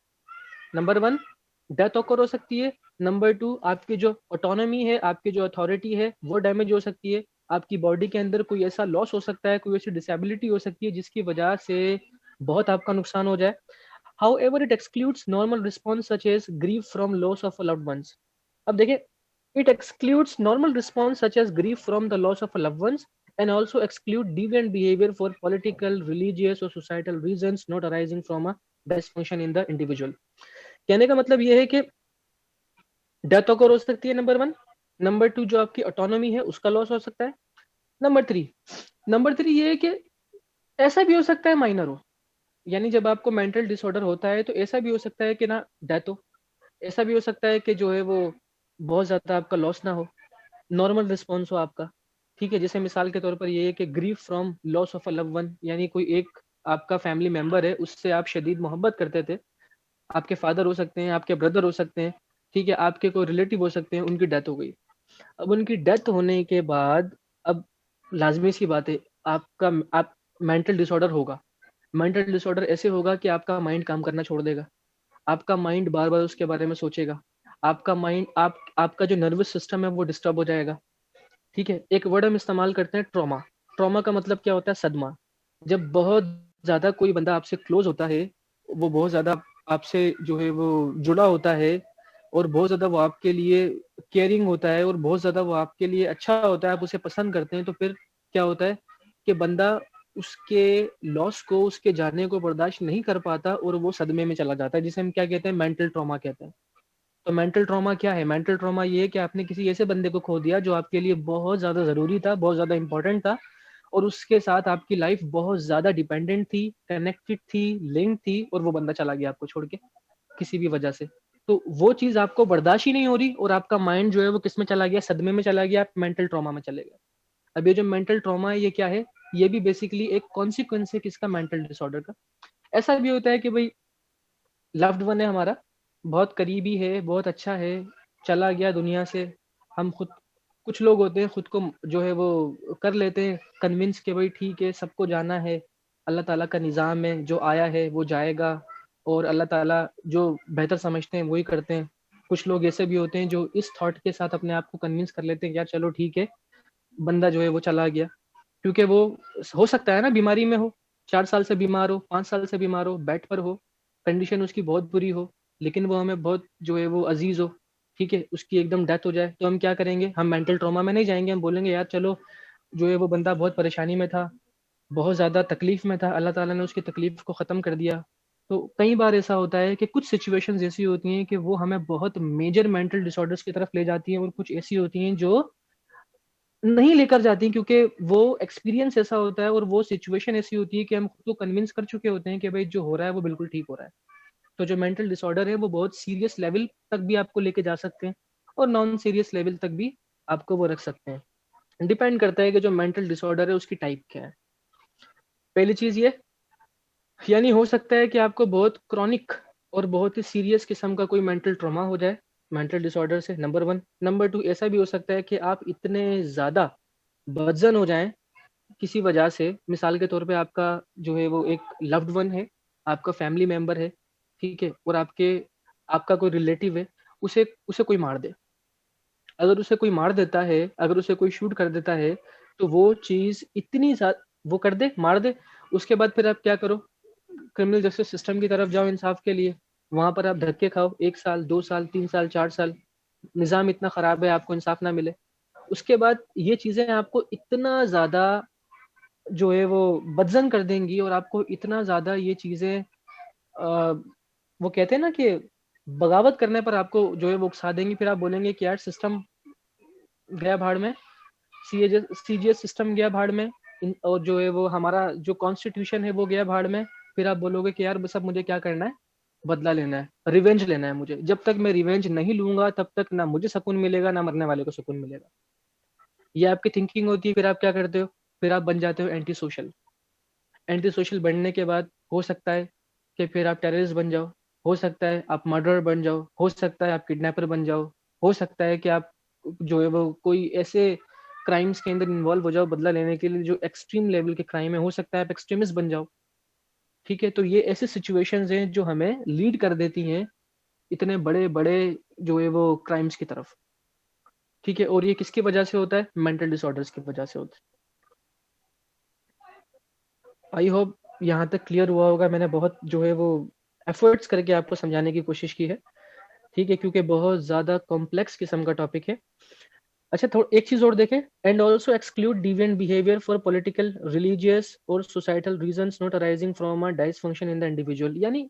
नंबर 1, डेथ ऑकर हो सकती है। नंबर 2, आपकी जो ऑटोनॉमी है, आपकी जो अथॉरिटी है, वो डैमेज हो सकती है। आपकी बॉडी के अंदर कोई ऐसा लॉस हो सकता है, कोई ऐसी डिसेबिलिटी हो सकती है जिसकी वजह से बहुत आपका नुकसान हो जाए। However, it excludes normal response such as grief from loss of a loved ones. अब देखिए, it excludes normal response such as grief from the loss of a loved ones, and also exclude deviant behavior for political, religious or societal reasons not arising from a dysfunction in the individual. कहने का मतलब ये है कि death occur हो सकती है, number 1। Number 2, जो आपकी ऑटोनॉमी है उसका लॉस हो सकता है। नंबर 3 ये है कि ऐसा भी हो सकता है माइनर हो, यानी जब आपको मेंटल डिसऑर्डर होता है तो ऐसा भी हो सकता है कि ना डेथ हो, ऐसा भी हो सकता है कि जो है वो बहुत ज्यादा आपका लॉस ना हो, नॉर्मल रिस्पॉन्स हो आपका। ठीक है, जैसे मिसाल के तौर पर ये है कि grief from loss of a love one, यानी कोई एक आपका फैमिली मेंबर है, उससे आप शदीद मोहब्बत करते थे, आपके फादर हो सकते हैं, आपके ब्रदर हो सकते हैं, ठीक है, आपके कोई रिलेटिव हो सकते हैं, उनकी डेथ हो गई। अब उनकी डेथ होने के बाद, अब लाजमी सी बात है, आप मेंटल डिसऑर्डर होगा। मेंटल डिसऑर्डर ऐसे होगा कि आपका माइंड काम करना छोड़ देगा, आपका माइंड बार बार उसके बारे में सोचेगा, आपका माइंड आपका जो नर्वस सिस्टम है वो डिस्टर्ब हो जाएगा। ठीक है, एक वर्ड हम इस्तेमाल करते हैं, ट्रॉमा। ट्रॉमा का मतलब क्या होता है? सदमा। जब बहुत ज्यादा कोई बंदा आपसे क्लोज होता है, वो बहुत ज्यादा आपसे जो है वो जुड़ा होता है, और बहुत ज्यादा वो आपके लिए केयरिंग होता है, और बहुत ज्यादा वो आपके लिए अच्छा होता है, आप उसे पसंद करते हैं, तो फिर क्या होता है कि बंदा उसके लॉस को, उसके जाने को बर्दाश्त नहीं कर पाता, और वो सदमे में चला जाता है, जिसे हम क्या कहते हैं, मेंटल ट्रॉमा कहते हैं। तो मेंटल ट्रॉमा क्या है? मेंटल ट्रॉमा ये है कि आपने किसी ऐसे बंदे को खो दिया जो आपके लिए बहुत ज्यादा जरूरी था, बहुत ज्यादा इंपॉर्टेंट था, और उसके साथ आपकी लाइफ बहुत ज्यादा डिपेंडेंट थी, कनेक्टेड थी, लिंक थी, और वो बंदा चला गया आपको छोड़ के किसी भी वजह से। तो वो चीज आपको बर्दाश्त ही नहीं हो रही, और आपका माइंड जो है वो किस में चला गया? सदमे में चला गया, आप मेंटल ट्रॉमा में चले गए। अब ये जो मेंटल ट्रॉमा है ये क्या है, ये भी बेसिकली एक कॉन्सिक्वेंस है किसका, मेंटल डिसऑर्डर का। ऐसा भी होता है कि भाई लव्ड वन है हमारा, बहुत करीबी है, बहुत अच्छा है, चला गया दुनिया से, हम खुद, कुछ लोग होते हैं खुद को जो है वो कर लेते हैं कन्विंस के भाई ठीक है सबको जाना है, अल्लाह ताला का निज़ाम है, जो आया है वो जाएगा, और अल्लाह ताला जो बेहतर समझते हैं वही करते हैं। कुछ लोग ऐसे भी होते हैं जो इस थॉट के साथ अपने आप को कन्विंस कर लेते हैं यार चलो ठीक है, बंदा जो है वो चला गया, क्योंकि वो हो सकता है ना बीमारी में हो, 4 साल से बीमार हो, 5 साल से बीमार हो, बेड पर हो, कंडीशन उसकी बहुत बुरी हो, लेकिन वो हमें बहुत जो है वो अजीज हो, ठीक है, उसकी एकदम डेथ हो जाए तो हम क्या करेंगे, हम मेंटल ट्रॉमा में नहीं जाएंगे, हम बोलेंगे यार चलो जो है वो बंदा बहुत परेशानी में था, बहुत ज़्यादा तकलीफ में था, अल्लाह ताला ने उसकी तकलीफ को ख़त्म कर दिया। तो कई बार ऐसा होता है कि कुछ सिचुएशंस ऐसी होती हैं कि वो हमें बहुत मेजर मेंटल डिसऑर्डर्स की तरफ ले जाती हैं, और कुछ ऐसी होती हैं जो नहीं लेकर जाती, क्योंकि वो एक्सपीरियंस ऐसा होता है और वो सिचुएशन ऐसी होती है कि हम खुद को कन्विंस कर चुके होते हैं कि भाई जो हो रहा है वो बिल्कुल ठीक हो रहा है। तो जो मेंटल डिसऑर्डर है वो बहुत सीरियस लेवल तक भी आपको लेके जा सकते हैं, और नॉन सीरियस लेवल तक भी आपको वो रख सकते हैं। डिपेंड करता है कि जो मेंटल डिसऑर्डर है उसकी टाइप क्या है। पहली चीज ये, यानी हो सकता है कि आपको बहुत क्रॉनिक और बहुत ही सीरियस किस्म का कोई मेंटल ट्रॉमा हो जाए मेंटल डिसऑर्डर से, नंबर वन। नंबर टू, ऐसा भी हो सकता है कि आप इतने ज़्यादा बदजन हो जाएं किसी वजह से, मिसाल के तौर पे आपका जो है वो एक लव्ड वन है, आपका फैमिली मेंबर है, ठीक है, और आपका कोई रिलेटिव है, उसे उसे कोई मार दे। अगर उसे कोई मार देता है, अगर उसे कोई शूट कर देता है, तो वो चीज़ इतनी ज़्यादा, वो कर दे, मार दे, उसके बाद फिर आप क्या करो, क्रिमिनल जस्टिस सिस्टम की तरफ जाओ इंसाफ के लिए, वहां पर आप धक्के खाओ, 1 साल, 2 साल, 3 साल, 4 साल, निज़ाम इतना खराब है आपको इंसाफ ना मिले। उसके बाद ये चीज़ें आपको इतना ज़्यादा जो है वो बदजन कर देंगी, और आपको इतना ज़्यादा ये चीज़ें वो कहते हैं ना कि बगावत करने पर आपको जो है वो उकसा देंगी, फिर आप बोलेंगे कि यार सिस्टम गया भाड़ में, सीजीएस सिस्टम गया भाड़ में, और जो है वो हमारा जो कॉन्स्टिट्यूशन है वो गया भाड़ में। फिर आप बोलोगे कि यार बस अब मुझे क्या करना है, बदला लेना है, रिवेंज लेना है मुझे, जब तक मैं रिवेंज नहीं लूंगा तब तक ना मुझे सुकून मिलेगा ना मरने वाले को सुकून मिलेगा। ये आपकी थिंकिंग होती है, फिर आप क्या करते हो, फिर आप बन जाते हो एंटी सोशल। एंटी सोशल बनने के बाद हो सकता है कि फिर आप टेररिस्ट बन जाओ, हो सकता है आप मर्डरर बन जाओ, हो सकता है आप किडनैपर बन जाओ, हो सकता है कि आप जो है वो कोई ऐसे क्राइम्स के अंदर इन्वॉल्व हो जाओ बदला लेने के लिए जो एक्सट्रीम लेवल के क्राइम है, हो सकता है आप एक्सट्रीमिस्ट बन जाओ। ठीक है, तो ये ऐसे सिचुएशंस हैं जो हमें लीड कर देती हैं इतने बड़े बड़े जो है वो क्राइम्स की तरफ। ठीक है, और ये किसकी वजह से होता है, मेंटल डिसऑर्डर्स की वजह से होता है। आई होप यहाँ तक क्लियर हुआ होगा, मैंने बहुत जो है वो एफर्ट्स करके आपको समझाने की कोशिश की है, ठीक है, क्योंकि बहुत ज़्यादा कॉम्प्लेक्स किस्म का टॉपिक है। अच्छा, थोड़ा एक चीज़ और देखें, and also exclude deviant behaviour for political, religious और societal reasons not arising from a dysfunction in the individual. यानी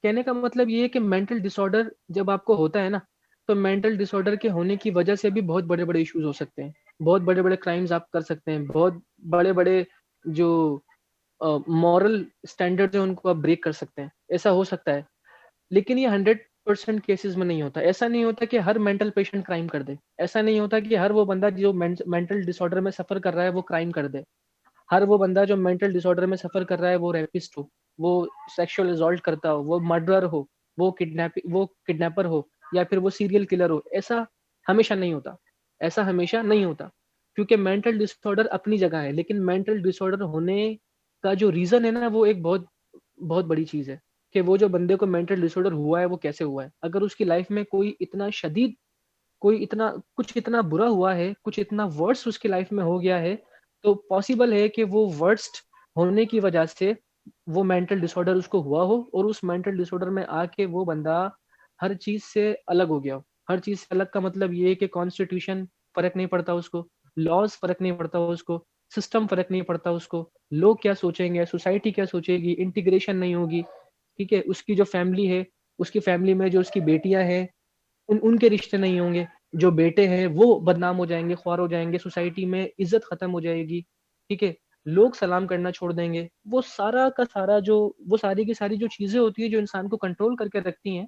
कहने का मतलब ये है कि मेंटल डिसऑर्डर जब आपको होता है ना, तो मेंटल डिसऑर्डर के होने की वजह से भी बहुत बड़े बड़े इश्यूज हो सकते हैं, बहुत बड़े बड़े क्राइम्स आप कर सकते हैं, बहुत बड़े बड़े जो मॉरल स्टैंडर्ड्स हैं उनको आप ब्रेक कर सकते हैं, ऐसा हो सकता है। लेकिन ये 100% केसेस में नहीं होता, ऐसा नहीं होता कि हर मेंटल पेशेंट क्राइम कर दे, ऐसा नहीं होता कि हर वो बंदा जो मेंटल डिसऑर्डर में सफर कर रहा है वो क्राइम कर दे, हर वो बंदा जो मेंटल डिसऑर्डर में सफर कर रहा है वो रेपिस्ट हो, वो सेक्सुअल असॉल्ट करता हो, वो मर्डरर हो, वो किडनैपर हो, या फिर वो सीरियल किलर हो, ऐसा हमेशा नहीं होता, ऐसा हमेशा नहीं होता। क्योंकि मेंटल डिसऑर्डर अपनी जगह है, लेकिन मेंटल डिसऑर्डर होने का जो रीजन है ना वो एक बहुत बहुत बड़ी चीज है, कि वो जो बंदे को मेंटल डिसऑर्डर हुआ है वो कैसे हुआ है। अगर उसकी लाइफ में कोई इतना शदीद, कोई इतना कुछ इतना बुरा हुआ है, कुछ इतना वर्स्ट उसकी लाइफ में हो गया है, तो पॉसिबल है कि वो वर्स्ट होने की वजह से वो मेंटल डिसऑर्डर उसको हुआ हो, और उस मेंटल डिसऑर्डर में आके वो बंदा हर चीज से अलग हो गया हो। हर चीज से अलग का मतलब ये है कि कॉन्स्टिट्यूशन फर्क नहीं पड़ता उसको, लॉज फर्क नहीं पड़ता उसको, सिस्टम फर्क नहीं पड़ता उसको, लोग क्या सोचेंगे, सोसाइटी क्या सोचेगी, इंटीग्रेशन नहीं होगी, ठीक है, उसकी जो फैमिली है, उसकी फैमिली में जो उसकी बेटियां हैं उनके रिश्ते नहीं होंगे, जो बेटे हैं वो बदनाम हो जाएंगे, ख्वार हो जाएंगे, सोसाइटी में इज्जत खत्म हो जाएगी, ठीक है, लोग सलाम करना छोड़ देंगे। वो सारा का सारा जो, वो सारी की सारी जो चीजें होती है जो इंसान को कंट्रोल करके रखती हैं,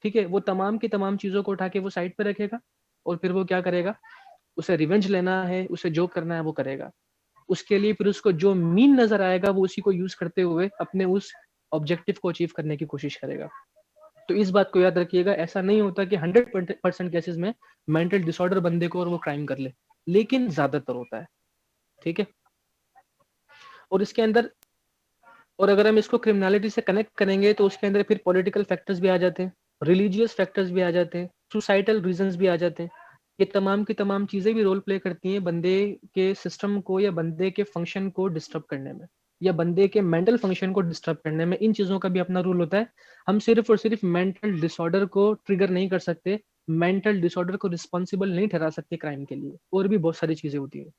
ठीक है, वो तमाम की तमाम चीजों को उठा के वो साइड पे रखेगा, और फिर वो क्या करेगा, उसे रिवेंज लेना है, उसे जो करना है वो करेगा। उसके लिए फिर उसको जो मीन नजर आएगा वो उसी को यूज करते हुए अपने उस ऑब्जेक्टिव को अचीव करने की कोशिश करेगा। तो इस बात को याद रखिएगा, ऐसा नहीं होता कि 100% केसेस में मेंटल डिसऑर्डर बंदे को और वो क्राइम कर ले, लेकिन ज्यादातर होता है। ठीक है। और इसके अंदर, और अगर हम इसको क्रिमिनलिटी से कनेक्ट करेंगे तो उसके अंदर फिर पॉलिटिकल फैक्टर्स भी आ जाते हैं, रिलीजियस फैक्टर्स भी आ जाते हैं, सुसाइटल रीजंस भी आ जाते हैं। ये तमाम की तमाम चीजें भी रोल प्ले करती हैं बंदे के सिस्टम को या बंदे के फंक्शन को डिस्टर्ब करने में, या बंदे के मेंटल फंक्शन को डिस्टर्ब करने में। इन चीजों का भी अपना रूल होता है। हम सिर्फ और सिर्फ मेंटल डिसऑर्डर को ट्रिगर नहीं कर सकते, मेंटल डिसऑर्डर को रिस्पॉन्सिबल नहीं ठहरा सकते क्राइम के लिए, और भी बहुत सारी चीजें होती है।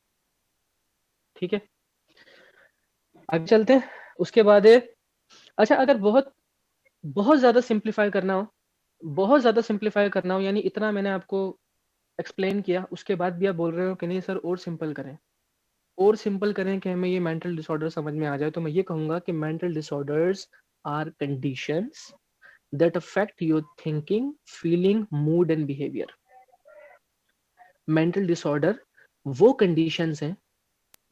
ठीक है, आगे चलते हैं। उसके बाद है, अच्छा अगर बहुत बहुत ज्यादा सिंप्लीफाई करना हो, बहुत ज्यादा सिंप्लीफाई करना हो, यानी इतना मैंने आपको एक्सप्लेन किया, उसके बाद भी आप बोल रहे हो कि नहीं सर और सिंपल करें, और सिंपल करें कि हमें ये मेंटल डिसऑर्डर समझ में आ जाए, तो मैं ये कहूंगा कि mental disorders are conditions that affect your thinking, feeling, mood and behaviour. Mental disorder वो कंडीशंस हैं,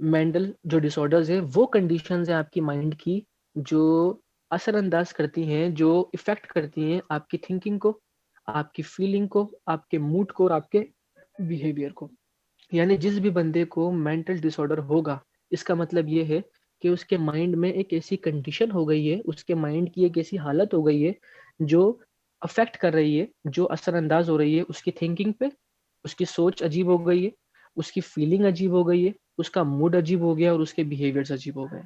मेंटल जो डिसऑर्डर्स हैं वो कंडीशंस हैं आपकी माइंड की, जो असरअंदाज करती हैं, जो इफेक्ट करती हैं आपकी थिंकिंग को, आपकी फीलिंग को, आपके मूड को और आपके बिहेवियर को। यानी जिस भी बंदे को मेंटल डिसऑर्डर होगा, इसका मतलब ये है कि उसके माइंड में एक ऐसी कंडीशन हो गई है, उसके माइंड की एक ऐसी हालत हो गई है जो अफेक्ट कर रही है, जो असरअंदाज हो रही है उसकी थिंकिंग पे। उसकी सोच अजीब हो गई है, उसकी फीलिंग अजीब हो गई है, उसका मूड अजीब हो गया और उसके बिहेवियर्स अजीब हो गए।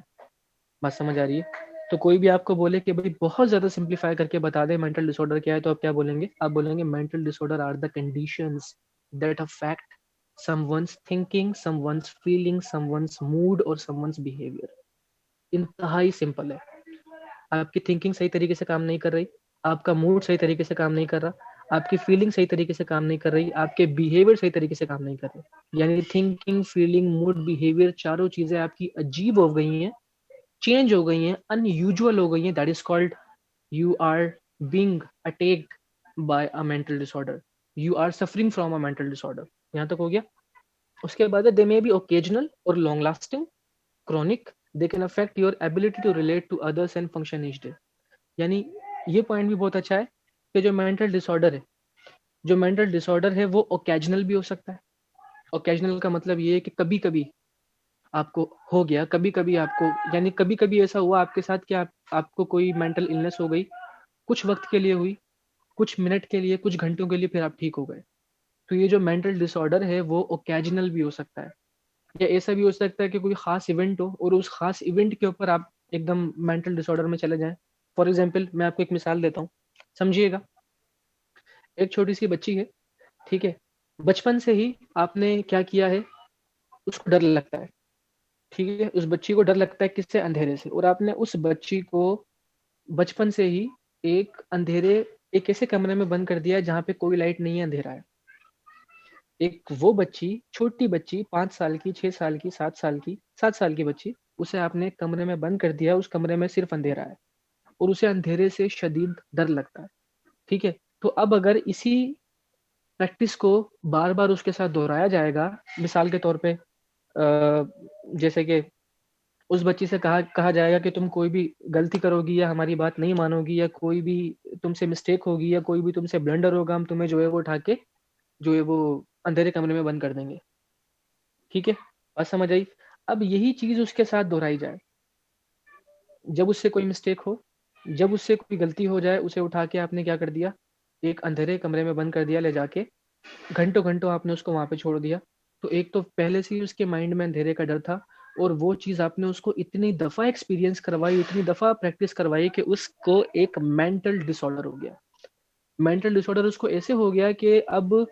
बात समझ आ रही है? तो कोई भी आपको बोले कि भाई बहुत ज्यादा सिंप्लीफाई करके बता दे मेंटल डिसऑर्डर क्या है, तो आप क्या बोलेंगे? आप बोलेंगे mental disorder are the conditions that affect someone's thinking, someone's feeling, someone's mood और someone's behavior। इंतहाई सिंपल है। आपकी थिंकिंग सही तरीके से काम नहीं कर रही, आपका मूड सही तरीके से काम नहीं कर रहा, आपकी फीलिंग सही तरीके से काम नहीं कर रही, आपके बिहेवियर सही तरीके से काम नहीं कर रहे, यानी थिंकिंग, फीलिंग, मूड, बिहेवियर, चारों चीजें आपकी अजीब हो गई हैं, चेंज हो गई हैं, अनयूजुअल हो गई हैं। That is called you are being attacked by a mental disorder, you are suffering from a mental disorder. यहाँ तक हो गया। उसके बाद दे मे बी ओकेजनल और long lasting, chronic, they can affect your ability to relate to others and function each day. यानी ये point भी बहुत अच्छा है कि जो मेंटल डिसऑर्डर है, जो मेंटल डिसऑर्डर है वो ओकेजनल भी हो सकता है। ओकेजनल का मतलब ये है कि कभी कभी आपको हो गया, कभी कभी आपको, यानी कभी कभी ऐसा हुआ आपके साथ कि आपको कोई मेंटल इलनेस हो गई, कुछ वक्त के लिए हुई, कुछ मिनट के लिए, कुछ घंटों के लिए, फिर आप ठीक हो गए। तो ये जो मेंटल डिसऑर्डर है वो ओकेजनल भी हो सकता है। या ऐसा भी हो सकता है कि कोई खास इवेंट हो और उस खास इवेंट के ऊपर आप एकदम मेंटल डिसऑर्डर में चले जाएं। फॉर एग्जाम्पल मैं आपको एक मिसाल देता हूँ, समझिएगा। एक छोटी सी बच्ची है, ठीक है, बचपन से ही आपने क्या किया है, उसको डर लगता है। ठीक है, उस बच्ची को डर लगता है किससे? अंधेरे से। और आपने उस बच्ची को बचपन से ही एक अंधेरे, एक ऐसे कमरे में बंद कर दिया है जहाँ पे कोई लाइट नहीं है, अंधेरा है। एक वो बच्ची, छोटी बच्ची, 5 साल की, 6 साल की, 7 साल की, 7 साल की बच्ची, उसे आपने एक कमरे में बंद कर दिया, उस कमरे में सिर्फ अंधेरा है और उसे अंधेरे से शदीद डर लगता है। ठीक है, तो अब अगर इसी प्रैक्टिस को बार बार उसके साथ दोहराया जाएगा, मिसाल के तौर पे जैसे कि उस बच्ची से कहा जाएगा कि तुम कोई भी गलती करोगी या हमारी बात नहीं मानोगी या कोई भी तुमसे मिस्टेक होगी या कोई भी तुमसे ब्लंडर होगा, हम तुम्हें जो है वो उठा के जो है वो अंधेरे कमरे में बंद कर देंगे। ठीक है, बात समझ आई? अब यही चीज उसके साथ दोहराई जाए, जब उससे कोई मिस्टेक हो, जब उससे कोई गलती हो जाए, उसे उठा के आपने क्या कर दिया, एक अंधेरे कमरे में बंद कर दिया ले जाके, घंटों घंटों आपने उसको वहां पे छोड़ दिया। तो एक तो पहले से ही उसके माइंड में अंधेरे का डर था, और वो चीज आपने उसको इतनी दफा एक्सपीरियंस करवाई, इतनी दफा प्रैक्टिस करवाई कि उसको एक मेंटल डिसऑर्डर हो गया। मेंटल डिसऑर्डर उसको ऐसे हो गया कि अब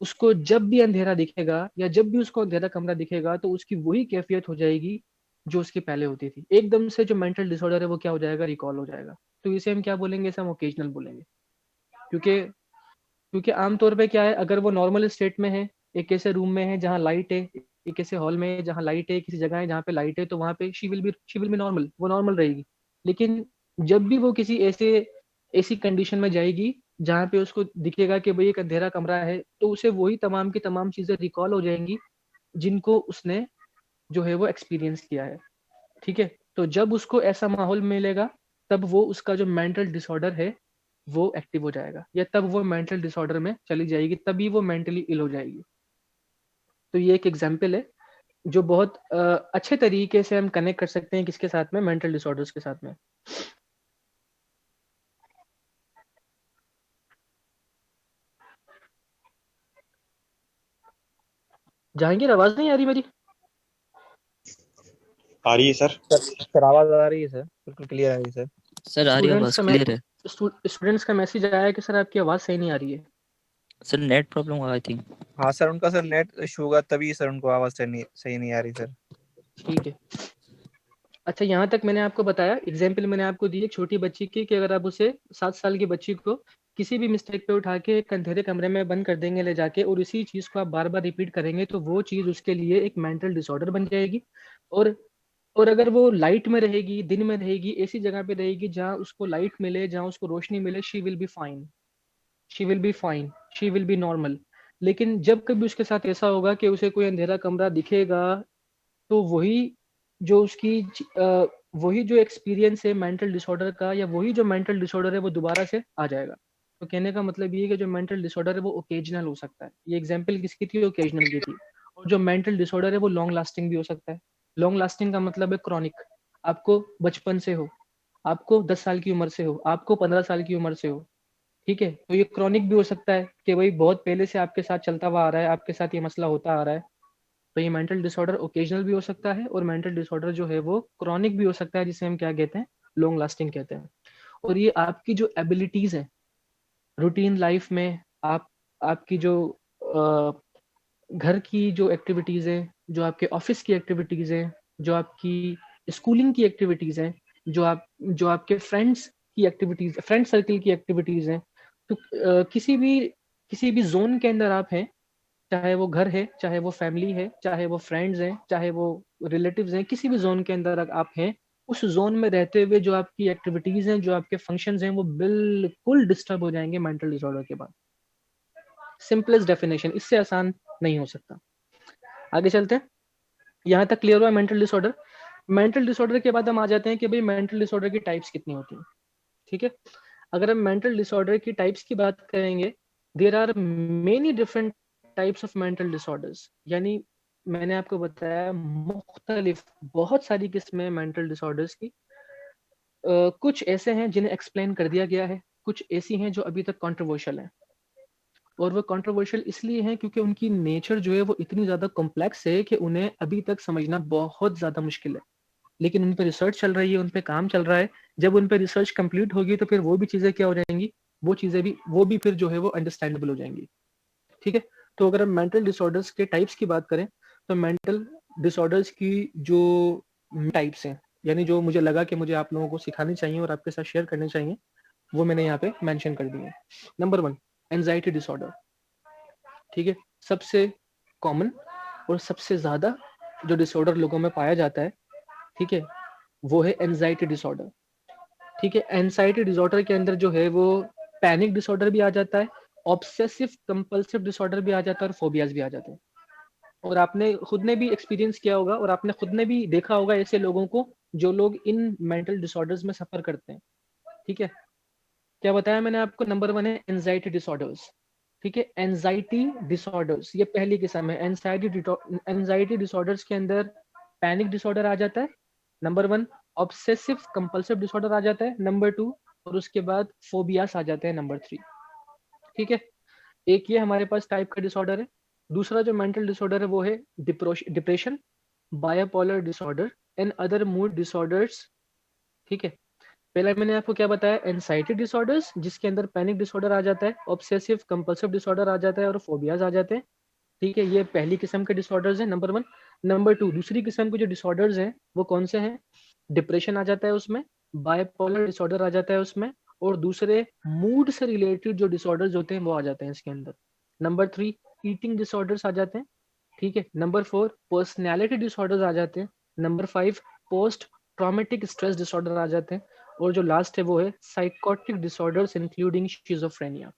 उसको जब भी अंधेरा दिखेगा या जब भी उसको अंधेरा कमरा दिखेगा तो उसकी वही कैफियत हो जाएगी जो उसकी पहले होती थी। एकदम से जो मेंटल डिसऑर्डर है वो क्या हो जाएगा, रिकॉल हो जाएगा। तो इसे हम क्या बोलेंगे? इसे हम ओकेजनल बोलेंगे। क्योंकि क्योंकि आमतौर पे क्या है, अगर वो नॉर्मल स्टेट में है, एक ऐसे रूम में है जहाँ लाइट है, एक ऐसे हॉल में है जहाँ लाइट है, किसी जगह है जहाँ पे लाइट है, तो वहां पे शी विल बी नॉर्मल, वो नॉर्मल रहेगी। लेकिन जब भी वो किसी ऐसे ऐसी कंडीशन में जाएगी जहाँ पे उसको दिखेगा कि भाई एक अंधेरा कमरा है, तो उसे वही तमाम की तमाम चीजें रिकॉल हो जाएंगी जिनको उसने जो है वो एक्सपीरियंस किया है। ठीक है, तो जब उसको ऐसा माहौल मिलेगा तब वो उसका जो मेंटल डिसऑर्डर है वो एक्टिव हो जाएगा, या तब वो मेंटल डिसऑर्डर में चली जाएगी, तभी वो मेंटली इल हो जाएगी। तो ये एक एग्जाम्पल है जो बहुत अच्छे तरीके से हम कनेक्ट कर सकते हैं किसके साथ में, मेंटल डिसऑर्डर्स के साथ में। जहांगीर, आवाज नहीं आ रही मेरी? आ रही है सर। सर आवाज आ रही है सर, बिल्कुल क्लियर आ रही है सर। सर आ रही है, आवाज क्लियर है। स्टूडेंट्स का मैसेज आया है कि सर आपकी आवाज सही नहीं आ रही है। सर नेट प्रॉब्लम हुआ आई थिंक। हाँ सर, उनका सर नेट इशू होगा तभी सर उनको आवाज सही नहीं आ रही सर। ठीक है, अच्छा यहाँ तक मैंने आपको बताया, एग्जाम्पल मैंने आपको दी एक छोटी बच्ची की कि अगर आप उसे 7 साल की बच्ची को किसी भी मिस्टेक पे उठा के एक अंधेरे कमरे में बंद कर देंगे ले जाके, और इसी चीज को आप बार बार रिपीट करेंगे, तो वो चीज उसके लिए एक मेंटल डिसऑर्डर बन जाएगी। और अगर वो लाइट में रहेगी, दिन में रहेगी, ऐसी जगह पे रहेगी जहाँ उसको लाइट मिले, जहाँ उसको रोशनी मिले, she will be fine, she will be fine, she will be normal. लेकिन जब कभी उसके साथ ऐसा होगा कि उसे कोई अंधेरा कमरा दिखेगा, तो जो उसकी वही जो एक्सपीरियंस है मेंटल डिसऑर्डर का, या वही जो मेंटल डिसऑर्डर है वो दोबारा से आ जाएगा। तो कहने का मतलब ये है कि जो मेंटल डिसऑर्डर है वो ओकेजनल हो सकता है। ये एग्जांपल किसकी थी? ओकेजनल की थी। और जो मेंटल डिसऑर्डर है वो लॉन्ग लास्टिंग भी हो सकता है। लॉन्ग लास्टिंग का मतलब है क्रॉनिक। आपको बचपन से हो, आपको 10 साल की उम्र से हो, आपको 15 साल की उम्र से हो, ठीक है, तो ये क्रॉनिक भी हो सकता है कि भाई बहुत पहले से आपके साथ चलता हुआ आ रहा है, आपके साथ ये मसला होता आ रहा है। तो ये मेंटल डिसऑर्डर ओकेजनल भी हो सकता है, और मेंटल डिसऑर्डर जो है वो क्रॉनिक भी हो सकता है, जिसे हम क्या कहते हैं, लॉन्ग लास्टिंग कहते हैं। और ये आपकी जो एबिलिटीज है रूटीन लाइफ में, आपकी जो घर की जो एक्टिविटीज है, जो आपके ऑफिस की एक्टिविटीज है, जो आपकी स्कूलिंग की एक्टिविटीज है, जो आपके फ्रेंड्स की एक्टिविटीज, फ्रेंड सर्कल की एक्टिविटीज हैं, तो किसी भी जोन के अंदर आप हैं, चाहे वो घर है, चाहे वो फैमिली है, चाहे वो फ्रेंड्स हैं, चाहे वो रिलेटिव्स हैं, किसी भी जोन के अंदर अगर आप हैं, उस जोन में रहते हुए जो आपकी एक्टिविटीज हैं, जो आपके फंक्शंस हैं, वो बिल्कुल डिस्टर्ब हो जाएंगे मेंटल डिसऑर्डर के बाद। सिंपलेस्ट डेफिनेशन, इससे आसान नहीं हो सकता। आगे चलते हैं। यहाँ तक क्लियर हुआ मेंटल डिसऑर्डर। मेंटल डिसऑर्डर के बाद हम आ जाते हैं कि भाई मेंटल डिसऑर्डर की टाइप्स कितनी होती हैं। ठीक है, अगर हम मेंटल डिसऑर्डर की टाइप्स की बात करेंगे, there are many different types of mental disorders. यानी मैंने आपको बताया मुख्तलिफ बहुत सारी किस्में मेंटल डिसऑर्डर्स की। कुछ ऐसे हैं जिन्हें एक्सप्लेन कर दिया गया है, कुछ ऐसी हैं जो अभी तक कंट्रोवर्शियल हैं। और वो कंट्रोवर्शियल इसलिए हैं क्योंकि उनकी नेचर जो है वो इतनी ज़्यादा कॉम्प्लेक्स है कि उन्हें अभी तक समझना बहुत ज़्यादा मुश्किल है। लेकिन उन पर रिसर्च चल रही है, उन पर काम चल रहा है। जब उन पर रिसर्च कंप्लीट होगी तो फिर वो भी चीज़ें क्या हो जाएंगी, वो भी फिर जो है वो अंडरस्टैंडेबल हो जाएंगी। ठीक है, तो अगर हम मेंटल डिसऑर्डर्स के टाइप्स की बात करें, तो मेंटल डिसऑर्डर्स की जो टाइप्स हैं, यानी जो मुझे लगा कि मुझे आप लोगों को सिखानी चाहिए और आपके साथ शेयर करनी चाहिए, वो मैंने यहाँ पे मेंशन कर दिए हैं। Number 1, anxiety disorder. ठीक है, सबसे कॉमन और सबसे ज्यादा जो डिसऑर्डर लोगों में पाया जाता है, ठीक है, वो है एंजाइटी डिसऑर्डर। ठीक है, एंजाइटी डिसऑर्डर के अंदर जो है वो पैनिक डिसऑर्डर भी आ जाता है, ऑब्सेसिव कंपल्सिव डिसऑर्डर भी आ जाता है, और फोबियाज भी आ जाते हैं। और आपने खुद ने भी एक्सपीरियंस किया होगा, और आपने खुद ने भी देखा होगा ऐसे लोगों को जो लोग इन मेंटल डिसऑर्डर्स में सफर करते हैं। ठीक है, क्या बताया मैंने आपको? नंबर 1 है एंजाइटी डिसऑर्डर्स। ठीक है, एंजाइटी डिसऑर्डर्स ये पहली किस्म है। एंजाइटी डिसऑर्डर्स के अंदर पैनिक डिसऑर्डर आ जाता है, नंबर 1। ऑब्सेसिव कंपल्सिव डिसऑर्डर आ जाता है, नंबर 2। और उसके बाद फोबियास आ जाते हैं, नंबर 3। ठीक है, एक ये हमारे पास टाइप का डिसऑर्डर है। दूसरा जो मेंटल डिसऑर्डर है वो है depression, bipolar disorder and other mood disorders. ठीक है, पहले मैंने आपको क्या बताया? एंजाइटी डिसऑर्डर्स, जिसके अंदर पैनिक डिसऑर्डर आ जाता है, ऑब्सेसिव कंपल्सिव डिसऑर्डर आ जाता है, और फोबियाज आ जाते हैं। ठीक है, ये पहली किस्म के डिसऑर्डर्स हैं, नंबर 1। नंबर 2, दूसरी किस्म के जो डिसऑर्डर्स हैं वो कौन से हैं? डिप्रेशन आ जाता है उसमें, बायपोलर डिसऑर्डर आ जाता है उसमें, और दूसरे मूड से रिलेटेड जो डिसऑर्डर्स होते हैं वो आ जाते हैं इसके अंदर। नंबर 3, ईटिंग डिसऑर्डर्स आ जाते हैं। ठीक है, नंबर 4, पर्सनैलिटी डिसऑर्डर्स आ जाते हैं। Number 5, post traumatic stress disorder आ जाते हैं। और जो लास्ट है वो है साइकोटिक डिसऑर्डर्स इंक्लूडिंग शिजोफ्रेनिया।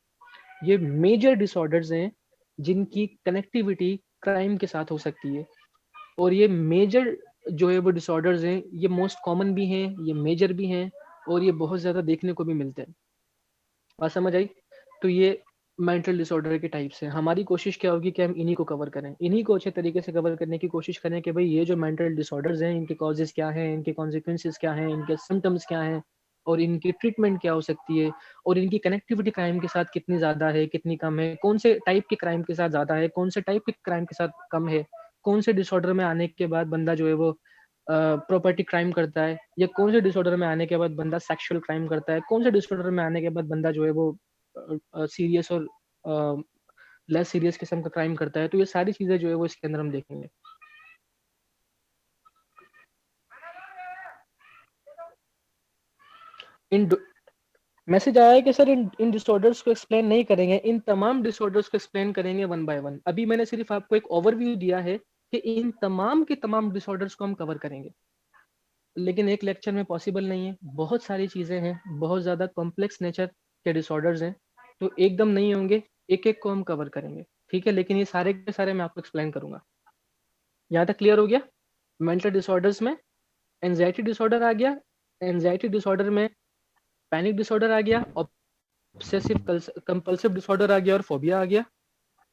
ये मेजर डिसऑर्डर्स हैं जिनकी कनेक्टिविटी क्राइम के साथ हो सकती है, और ये मेजर जो है वो डिसऑर्डर्स हैं, ये मोस्ट कॉमन भी हैं, ये मेजर भी हैं, और ये बहुत ज़्यादा देखने को भी मिलते हैं। बात समझ आई? तो ये मेंटल डिसऑर्डर के टाइप्स हैं। हमारी कोशिश क्या होगी कि हम इन्हीं को कवर करें, इन्हीं को अच्छे तरीके से कवर करने की कोशिश करें कि भाई ये जो मेंटल डिसऑर्डर्स हैं इनके कॉजेज क्या हैं, इनके कॉन्सिक्वेंसेस क्या हैं, इनके सिम्टम्स क्या हैं, और इनकी ट्रीटमेंट क्या हो सकती है, और इनकी कनेक्टिविटी क्राइम के साथ कितनी ज़्यादा है, कितनी कम है, कौन से टाइप के क्राइम के साथ ज़्यादा है, कौन से टाइप के क्राइम के साथ कम है, कौन से डिसऑर्डर में आने के बाद बंदा जो है वो प्रॉपर्टी क्राइम करता है, या कौन से डिसऑर्डर में आने के बाद बंदा सेक्सुअल क्राइम करता है, कौन से डिसऑर्डर में आने के बाद बंदा जो है वो सीरियस और लेस सीरियस किस्म का क्राइम करता है। तो ये सारी चीजें जो है वो इसके अंदर हम देखेंगे। इन मैसेज आया है कि सर इन डिसऑर्डर्स को एक्सप्लेन नहीं करेंगे, इन तमाम डिसऑर्डर्स को एक्सप्लेन करेंगे वन बाय वन। अभी मैंने सिर्फ आपको एक ओवरव्यू दिया है कि इन तमाम के तमाम डिसऑर्डर्स को हम कवर करेंगे, लेकिन एक लेक्चर में पॉसिबल नहीं है। बहुत सारी चीजें हैं, बहुत ज्यादा कॉम्प्लेक्स नेचर के डिसऑर्डर्स हैं, तो एकदम नहीं होंगे, एक एक को हम कवर करेंगे, ठीक है। लेकिन ये सारे के सारे मैं आपको एक्सप्लेन करूंगा। यहाँ तक क्लियर हो गया? मेंटल डिसऑर्डर्स में एंजाइटी डिसऑर्डर आ गया, एंजाइटी डिसऑर्डर में पैनिक डिसऑर्डर आ गया, ऑब्सेसिव कंपल्सिव डिसऑर्डर आ गया, और फोबिया आ गया।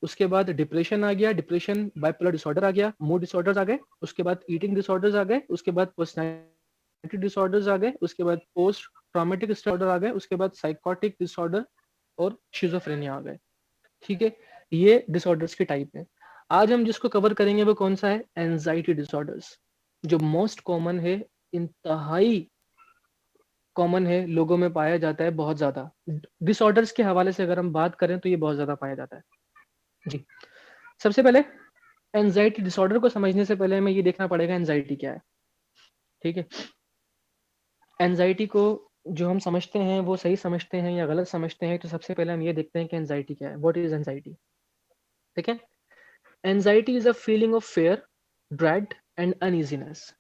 उसके बाद डिप्रेशन आ गया, डिप्रेशन बाइपोलर डिसऑर्डर आ गया, मूड डिसऑर्डर्स आ गए, उसके बाद ईटिंग डिसऑर्डर्स आ गए, उसके बाद पर्सनैलिटी डिसऑर्डर्स आ गए, उसके बाद पोस्ट ट्रॉमेटिक डिसऑर्डर आ गए, उसके बाद साइकोटिक डिसऑर्डर और शिजोफ्रेनिया आ गए, ठीक है। ये डिसऑर्डर्स के टाइप है। आज हम जिसको कवर करेंगे वो कौन सा है? एंजाइटी डिसऑर्डर्स, जो मोस्ट कॉमन है, इंतहाई कॉमन है, लोगों में पाया जाता है बहुत ज्यादा। डिसऑर्डर्स के हवाले से अगर हम बात करें तो ये बहुत ज्यादा पाया जाता है जी। सबसे पहले एंजाइटी डिसऑर्डर को समझने से पहले हमें ये देखना पड़ेगा एंजाइटी क्या है, ठीक है। एंजाइटी को जो हम समझते हैं वो सही समझते हैं या गलत समझते हैं, तो सबसे पहले हम ये देखते हैं कि एंजाइटी क्या है, व्हाट इज एंजाइटी, ठीक है। Anxiety is a feeling of fair, dread and uneasiness.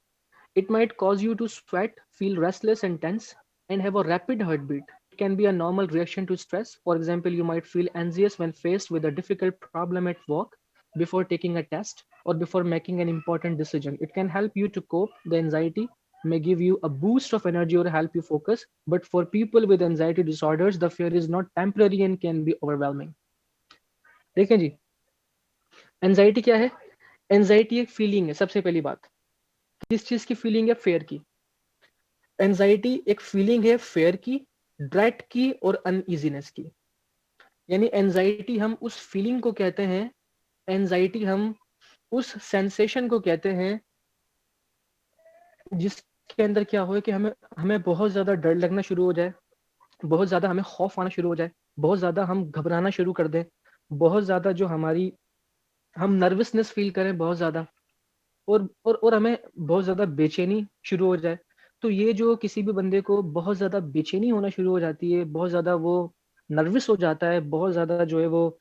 It might cause you to sweat, feel restless and tense, and have a rapid heartbeat. It can be a normal reaction to stress. For example, you might feel anxious when faced with a difficult problem at work, before taking a test, or before making an important decision. It can help you to cope. The anxiety may give you a boost of energy or help you focus. But for people with anxiety disorders, the fear is not temporary and can be overwhelming. देखें जी, anxiety क्या है? Anxiety एक feeling है। सबसे पहली बात, किस चीज की फीलिंग है? फेयर की। एंजाइटी एक फीलिंग है फेयर की, ड्रेड की और अनईजीनेस की। यानी एंजाइटी हम उस फीलिंग को कहते हैं, एंजाइटी हम उस सेंसेशन को कहते हैं जिसके अंदर क्या हो कि हमें हमें बहुत ज्यादा डर लगना शुरू हो जाए, बहुत ज्यादा हमें खौफ आना शुरू हो जाए, बहुत ज्यादा हम घबराना शुरू कर दें, बहुत ज्यादा जो हमारी हम नर्वसनेस फील करें बहुत ज्यादा, और हमें बहुत ज्यादा बेचैनी शुरू हो जाए। तो ये जो किसी भी बंदे को बहुत ज्यादा बेचैनी होना शुरू हो जाती है, बहुत ज्यादा वो नर्वस हो जाता है, बहुत ज्यादा जो है वो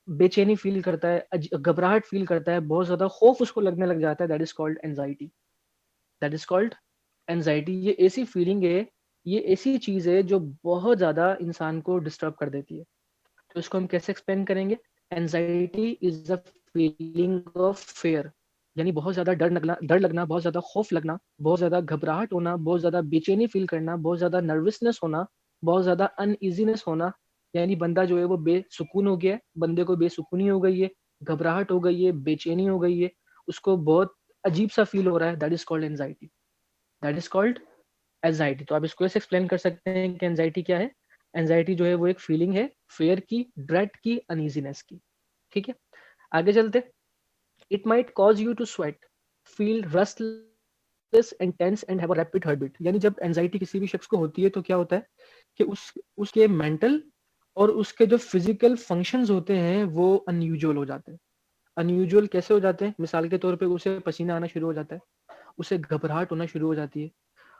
बेचैनी फील करता है, घबराहट फील करता है, बहुत ज्यादा खौफ उसको लगने लग जाता है, that is called anxiety. That is called anxiety. ये ऐसी फीलिंग है, ये ऐसी चीज है जो बहुत ज्यादा इंसान को डिस्टर्ब कर देती है। तो इसको हम कैसे एक्सप्लेन करेंगे? Anxiety is a feeling of fair, यानी बहुत ज्यादा डर लगना, बहुत ज्यादा खौफ लगना, बहुत ज्यादा घबराहट होना, बहुत ज्यादा बेचैनी फील करना, बहुत ज्यादा नर्वसनेस होना, बहुत ज्यादा अनईजीनेस होना। यानी बंदा जो है वो बेसुकून हो गया है, बंदे को बेसुकूनी हो गई है, घबराहट हो गई है, बेचैनी हो गई है, उसको बहुत अजीब सा फील हो रहा है, that is called anxiety. That is called anxiety. तो आप इसको ऐसे एक्सप्लेन कर सकते हैं कि एंजाइटी क्या है? एंजाइटी जो है वो एक फीलिंग है फेयर की, ड्रेड की, अनईजीनेस की, ठीक है। आगे चलते। It might cause you to sweat, feel restless and tense and have a rapid heartbeat. यानी जब एंजाइटी किसी भी शख्स को होती है तो क्या होता है कि उसके मेंटल और उसके जो फिजिकल फंक्शंस होते हैं वो अनयूजुअल हो जाते हैं। अनयूजुअल कैसे हो जाते हैं? मिसाल के तौर पे उसे पसीना आना शुरू हो जाता है, उसे घबराहट होना शुरू हो जाती है,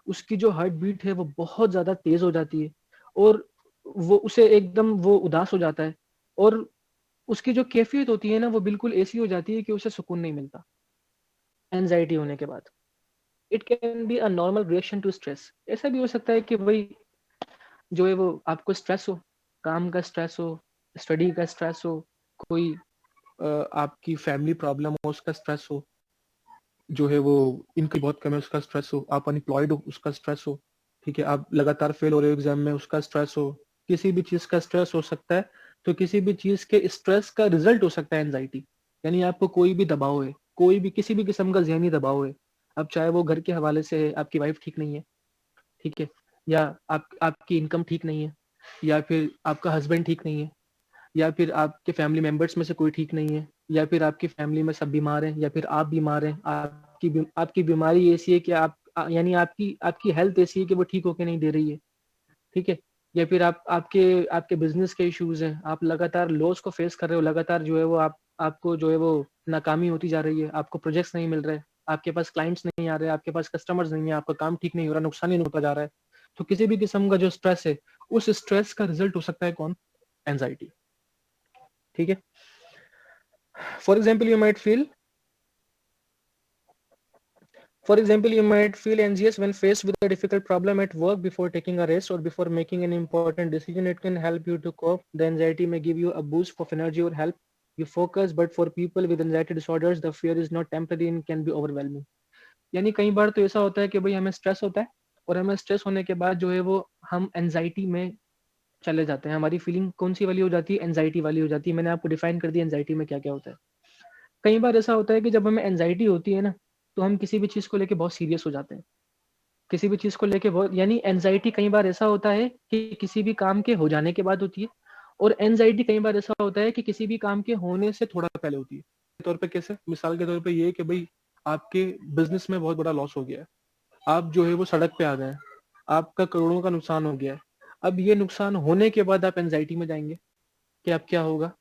उसकी जो हार्ट बीट है वो बहुत ज्यादा तेज हो जाती है, और वो उसे एकदम वो उदास हो जाता है, और उसकी जो कैफियत होती है ना वो बिल्कुल ऐसी हो जाती है कि उसे सुकून नहीं मिलता एंजाइटी होने के बाद। It can be a normal reaction to stress. ऐसा भी हो सकता है कि भाई जो है वो आपको स्ट्रेस हो, काम का स्ट्रेस हो, स्टडी का स्ट्रेस हो, कोई आपकी फैमिली प्रॉब्लम हो उसका स्ट्रेस हो, जो है वो इनकम बहुत कम है उसका स्ट्रेस हो, आप अनएम्प्लॉयड हो उसका स्ट्रेस हो, ठीक है, आप लगातार फेल हो रहे हो एग्जाम में उसका स्ट्रेस हो, किसी भी चीज का स्ट्रेस हो सकता है। तो किसी भी चीज के स्ट्रेस का रिजल्ट हो सकता है एंजाइटी। यानी आपको कोई भी दबाव है, कोई भी किसी भी किस्म का जहनी दबाव है, अब चाहे वो घर के हवाले से है, आपकी वाइफ ठीक नहीं है, ठीक है, या आपकी इनकम ठीक नहीं है, या फिर आपका हस्बैंड ठीक नहीं है, या फिर आपके फैमिली मेंबर्स में से कोई ठीक नहीं है, या फिर आपकी फैमिली में सब बीमार हैं, या फिर आप बीमार हैं, आपकी बीमारी ऐसी है कि आप यानी आपकी आपकी हेल्थ ऐसी है कि वो ठीक होके नहीं दे रही है, ठीक है, या फिर आपके आपके बिजनेस के इश्यूज हैं, आप लगातार लॉस को फेस कर रहे हो, लगातार जो है वो आपको जो है वो नाकामी होती जा रही है, आपको प्रोजेक्ट्स नहीं मिल रहे, आपके पास क्लाइंट्स नहीं आ रहे, आपके पास कस्टमर्स नहीं है, आपका काम ठीक नहीं हो रहा, नुकसान ही होता जा रहा है। तो किसी भी किस्म का जो स्ट्रेस है, उस स्ट्रेस का रिजल्ट हो सकता है कौन? एंजाइटी, ठीक है। For example you might feel anxious when faced with a difficult problem at work. Before taking a rest or before making an important decision, it can help you to cope. The anxiety may give you a boost of energy or help you focus, but for people with anxiety disorders, the fear is not temporary and can be overwhelming. यानी कई बार तो ऐसा होता है कि भाई हमें stress होता है, और हमें स्ट्रेस होने के बाद जो है वो हम एंजाइटी में चले जाते हैं। हमारी फीलिंग कौन सी वाली हो जाती है? एंजाइटी वाली हो जाती है। मैंने आपको डिफाइन कर दिया एंजाइटी में क्या क्या होता है। कई बार ऐसा होता है कि जब हमें एंजाइटी होती है ना, तो हम किसी भी चीज को लेके बहुत सीरियस हो जाते हैं, किसी भी चीज को लेके बहुत, यानी एंजाइटी कई बार ऐसा होता है कि किसी भी काम के हो जाने के बाद होती है, और एंजाइटी कई बार ऐसा होता है कि किसी भी काम के होने से थोड़ा पहले होती है। तौर पे कैसे? मिसाल के तौर पे ये कि भाई आपके बिजनेस में बहुत बड़ा लॉस हो गया है, आप जो है वो सड़क पे आ गए हैं, आपका करोड़ों का नुकसान हो गया है। अब ये नुकसान होने के बाद आप एंजाइटी में जाएंगे कि अब क्या होगा,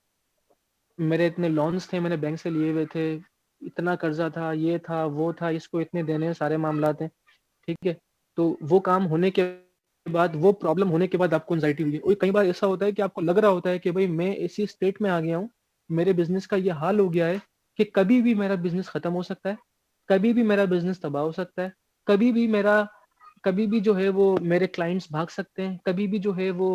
मेरे इतने लोन्स थे, मैंने बैंक से लिए हुए थे, इतना कर्जा था, ये था वो था, इसको इतने देने हैं, सारे मामला थे, ठीक है। तो वो काम होने के बाद, वो प्रॉब्लम होने के बाद आपको एंजाइटी हुई है। और कई बार ऐसा होता है कि आपको लग रहा होता है कि भाई मैं ऐसी स्टेट में आ गया हूँ, मेरे बिजनेस का ये हाल हो गया है कि कभी भी मेरा बिजनेस खत्म हो सकता है, कभी भी मेरा बिजनेस तबाह हो सकता है, कभी भी जो है वो मेरे क्लाइंट्स भाग सकते हैं, कभी भी जो है वो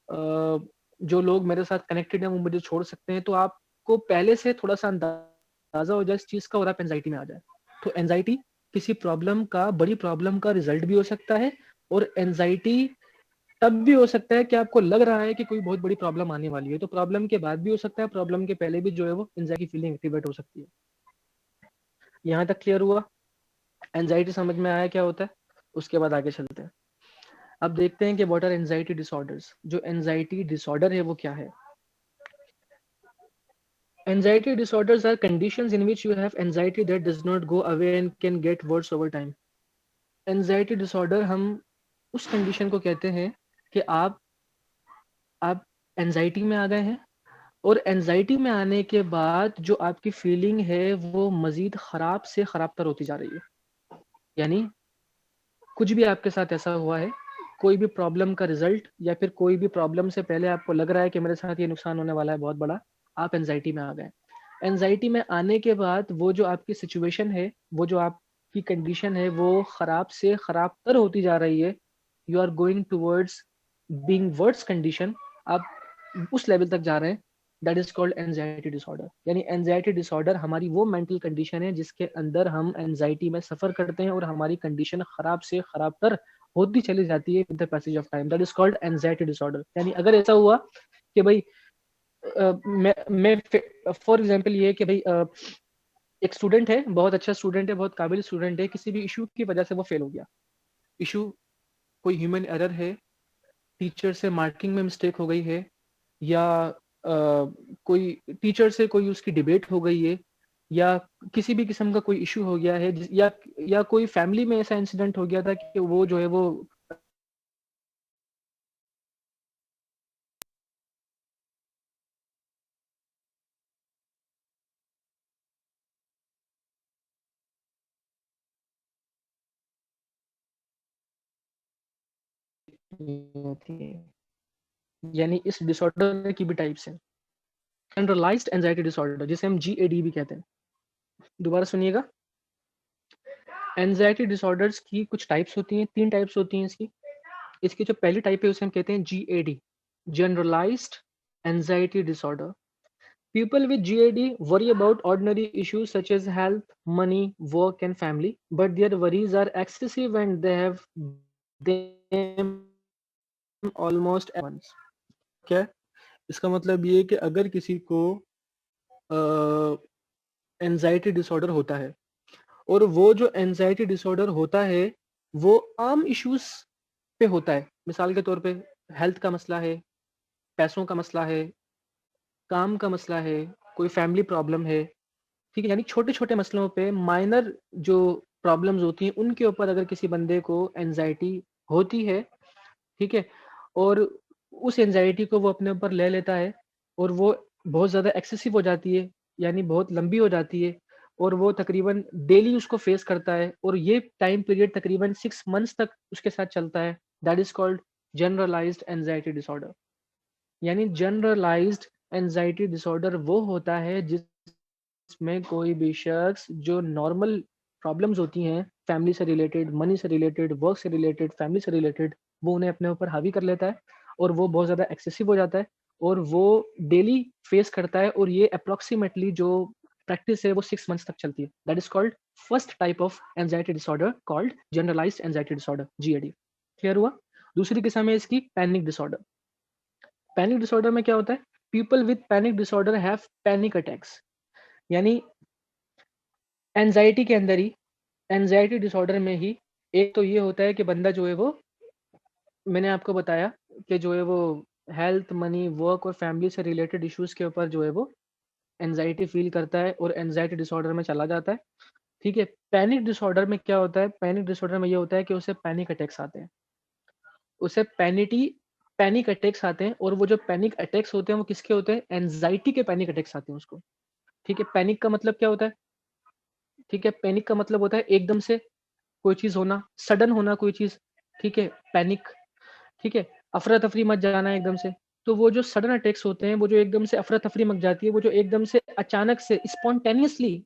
जो लोग मेरे साथ कनेक्टेड हैं वो मुझे छोड़ सकते हैं। तो आपको पहले से थोड़ा सा अंदाजा हो जाए इस चीज का और आप एंजाइटी में आ जाए। तो एंजाइटी किसी प्रॉब्लम का, बड़ी प्रॉब्लम का रिजल्ट भी हो सकता है, और एंजाइटी तब भी हो सकता है कि आपको लग रहा है कि कोई बहुत बड़ी प्रॉब्लम आने वाली है, तो प्रॉब्लम के बाद भी हो सकता है, प्रॉब्लम के पहले भी जो है वो एंजाइटी फीलिंग एक्टिवेट हो सकती है। यहाँ तक क्लियर हुआ? एंजाइटी समझ में आया क्या होता है? उसके बाद आगे चलते हैं। अब देखते हैं कि व्हाट आर एंजाइटी डिसऑर्डर्स। जो एंजाइटी डिसऑर्डर है वो क्या है? Anxiety disorders are conditions in which you have anxiety that does not go away and can get worse over time. Anxiety disorder हम उस कंडीशन को कहते हैं कि आप एंजाइटी में आ गए हैं, और एंजाइटी में आने के बाद जो आपकी फीलिंग है वो मजीद खराब से खराबतर होती जा रही है। यानी कुछ भी आपके साथ ऐसा हुआ है, कोई भी प्रॉब्लम का रिजल्ट, या फिर कोई भी प्रॉब्लम से पहले आपको लग रहा है कि मेरे साथ ये नुकसान होने वाला है बहुत बड़ा, आप एंजाइटी में आ गए। एंजाइटी में आने के बाद वो जो आपकी सिचुएशन है, वो जो आपकी कंडीशन है, वो खराब से खराबतर होती जा रही है। You are going towards being worse condition, आप उस लेवल तक जा रहे हैं। That is called anxiety disorder. यानी एंजाइटी डिसऑर्डर हमारी वो मेंटल कंडीशन है जिसके अंदर हम एंजाइटी में सफर करते हैं, और हमारी कंडीशन खराब से खराबतर होती चली जाती है with the passage of time. That is called anxiety disorder. यानी अगर ऐसा हुआ कि भाई मैं फॉर एग्जांपल ये कि भाई एक स्टूडेंट है, बहुत अच्छा स्टूडेंट है, बहुत काबिल स्टूडेंट है, किसी भी इशू की वजह से वो फेल हो गया। इशू कोई ह्यूमन एरर है, टीचर से मार्किंग में मिस्टेक हो गई है, या कोई टीचर से कोई उसकी डिबेट हो गई है, या किसी भी किस्म का कोई इशू हो गया है, या कोई फैमिली में ऐसा इंसिडेंट हो गया था कि वो जो है वो होती है। यानी इस डिसऑर्डर की भी टाइप्स हैं। जनरलाइज्ड एंजाइटी डिसऑर्डर, जिसे हम GAD भी कहते हैं। दोबारा सुनिएगा। एंजाइटी डिसऑर्डर्स की कुछ टाइप्स होती हैं, 3 टाइप्स होती हैं इसकी। इसकी जो पहली टाइप है उसे हम कहते हैं GAD, generalised anxiety disorder. People with GAD worry about ordinary issues such as health, money, work, and family, but their worries are excessive and they have them almost at once. क्या है? इसका मतलब ये है कि अगर किसी को एंजाइटी डिसऑर्डर होता है और वो जो एंजाइटी डिसऑर्डर होता है वो आम इश्यूज पे होता है, मिसाल के तौर पे हेल्थ का मसला है, पैसों का मसला है, काम का मसला है, कोई फैमिली प्रॉब्लम है, ठीक है, यानी छोटे छोटे मसलों पे माइनर जो प्रॉब्लम्स होती हैं उनके ऊपर अगर किसी बंदे को एंजाइटी होती है, ठीक है, और उस एंजाइटी को वो अपने ऊपर ले लेता है और वो बहुत ज़्यादा एक्सेसिव हो जाती है, यानी बहुत लंबी हो जाती है और वो तकरीबन डेली उसको फेस करता है और ये टाइम पीरियड तकरीबन 6 मंथ्स तक उसके साथ चलता है, that is called generalised anxiety disorder. यानी जनरलाइज्ड एंजाइटी डिसऑर्डर वो होता है जिसमें कोई भी शख्स जो नॉर्मल प्रॉब्लम्स होती हैं फैमिली से रिलेटेड, मनी से रिलेटेड, वर्क से रिलेटेड, फैमिली से रिलेटेड, वो उन्हें अपने ऊपर हावी कर लेता है और वो बहुत ज़्यादा एक्सेसिव हो जाता है और वो डेली फेस करता है और ये अप्रोक्सीमेटली जो प्रैक्टिस है वो 6 मंथ्स तक चलती है। That is called first type of anxiety disorder called generalised anxiety disorder, GAD। Clear हुआ? दूसरी किस्म है इसकी पैनिक डिसऑर्डर। पैनिक डिसऑर्डर में क्या होता है? People with panic disorder have panic attacks. यानी एंजाइटी के अंदर ही, एंजाइटी डिसऑर्डर में ही एक तो ये होता है कि बंदा जो है वो, मैंने आपको बताया कि जो है वो हेल्थ, मनी, वर्क और फैमिली से रिलेटेड इश्यूज के ऊपर जो है वो एंजाइटी फील करता है और एंजाइटी डिसऑर्डर में चला जाता है, ठीक है। पैनिक डिसऑर्डर में क्या होता है? पैनिक डिसऑर्डर में ये होता है कि उसे पैनिक अटैक्स आते हैं, उसे पैनिक अटैक्स आते हैं और वो जो पैनिक अटैक्स होते हैं वो किसके होते हैं? एंजाइटी के पैनिक अटैक्स आते हैं उसको, ठीक है। पैनिक का मतलब क्या होता है? ठीक है, पैनिक का मतलब होता है एकदम से कोई चीज होना, सडन होना कोई चीज, ठीक है, पैनिक, ठीक है, अफरा तफरी मच जाना एकदम से। तो वो जो सडन अटैक्स होते हैं, वो जो एकदम से अफरा तफरी मच जाती है, वो जो एकदम से अचानक से स्पॉन्टेनियसली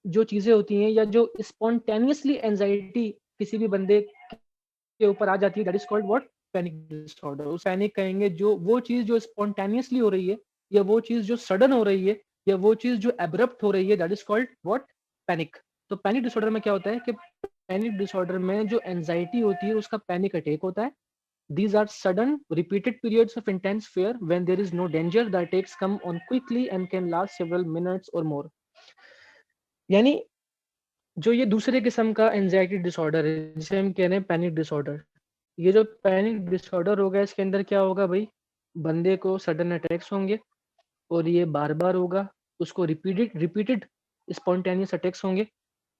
जो चीजें होती हैं या जो स्पॉन्टेनियसली एंजाइटी किसी भी बंदे के ऊपर आ जाती है, that is called what? Panic disorder. उस पैनिक कहेंगे जो वो चीज जो स्पॉन्टेनियसली हो रही है या वो चीज जो सडन हो रही है या वो चीज जो एब्रप्ट हो रही है, that is called what? Panic. तो पैनिक डिसऑर्डर में क्या होता है कि पैनिक डिसऑर्डर में जो एंजाइटी होती है उसका पैनिक अटैक होता है। These are sudden, repeated periods of intense fear when there is no danger. The attacks come on quickly and can last several minutes or more. यानी जो ये दूसरे किस्म का एंजाइटी डिसऑर्डर है जिसे हम कह रहे हैं पैनिक डिसऑर्डर, ये जो पैनिक डिसऑर्डर होगा इसके अंदर क्या होगा भाई? बंदे को सडन अटैक्स होंगे और ये बार बार होगा, उसको रिपीटेड रिपीटेड स्पॉन्टेनियस अटैक्स होंगे,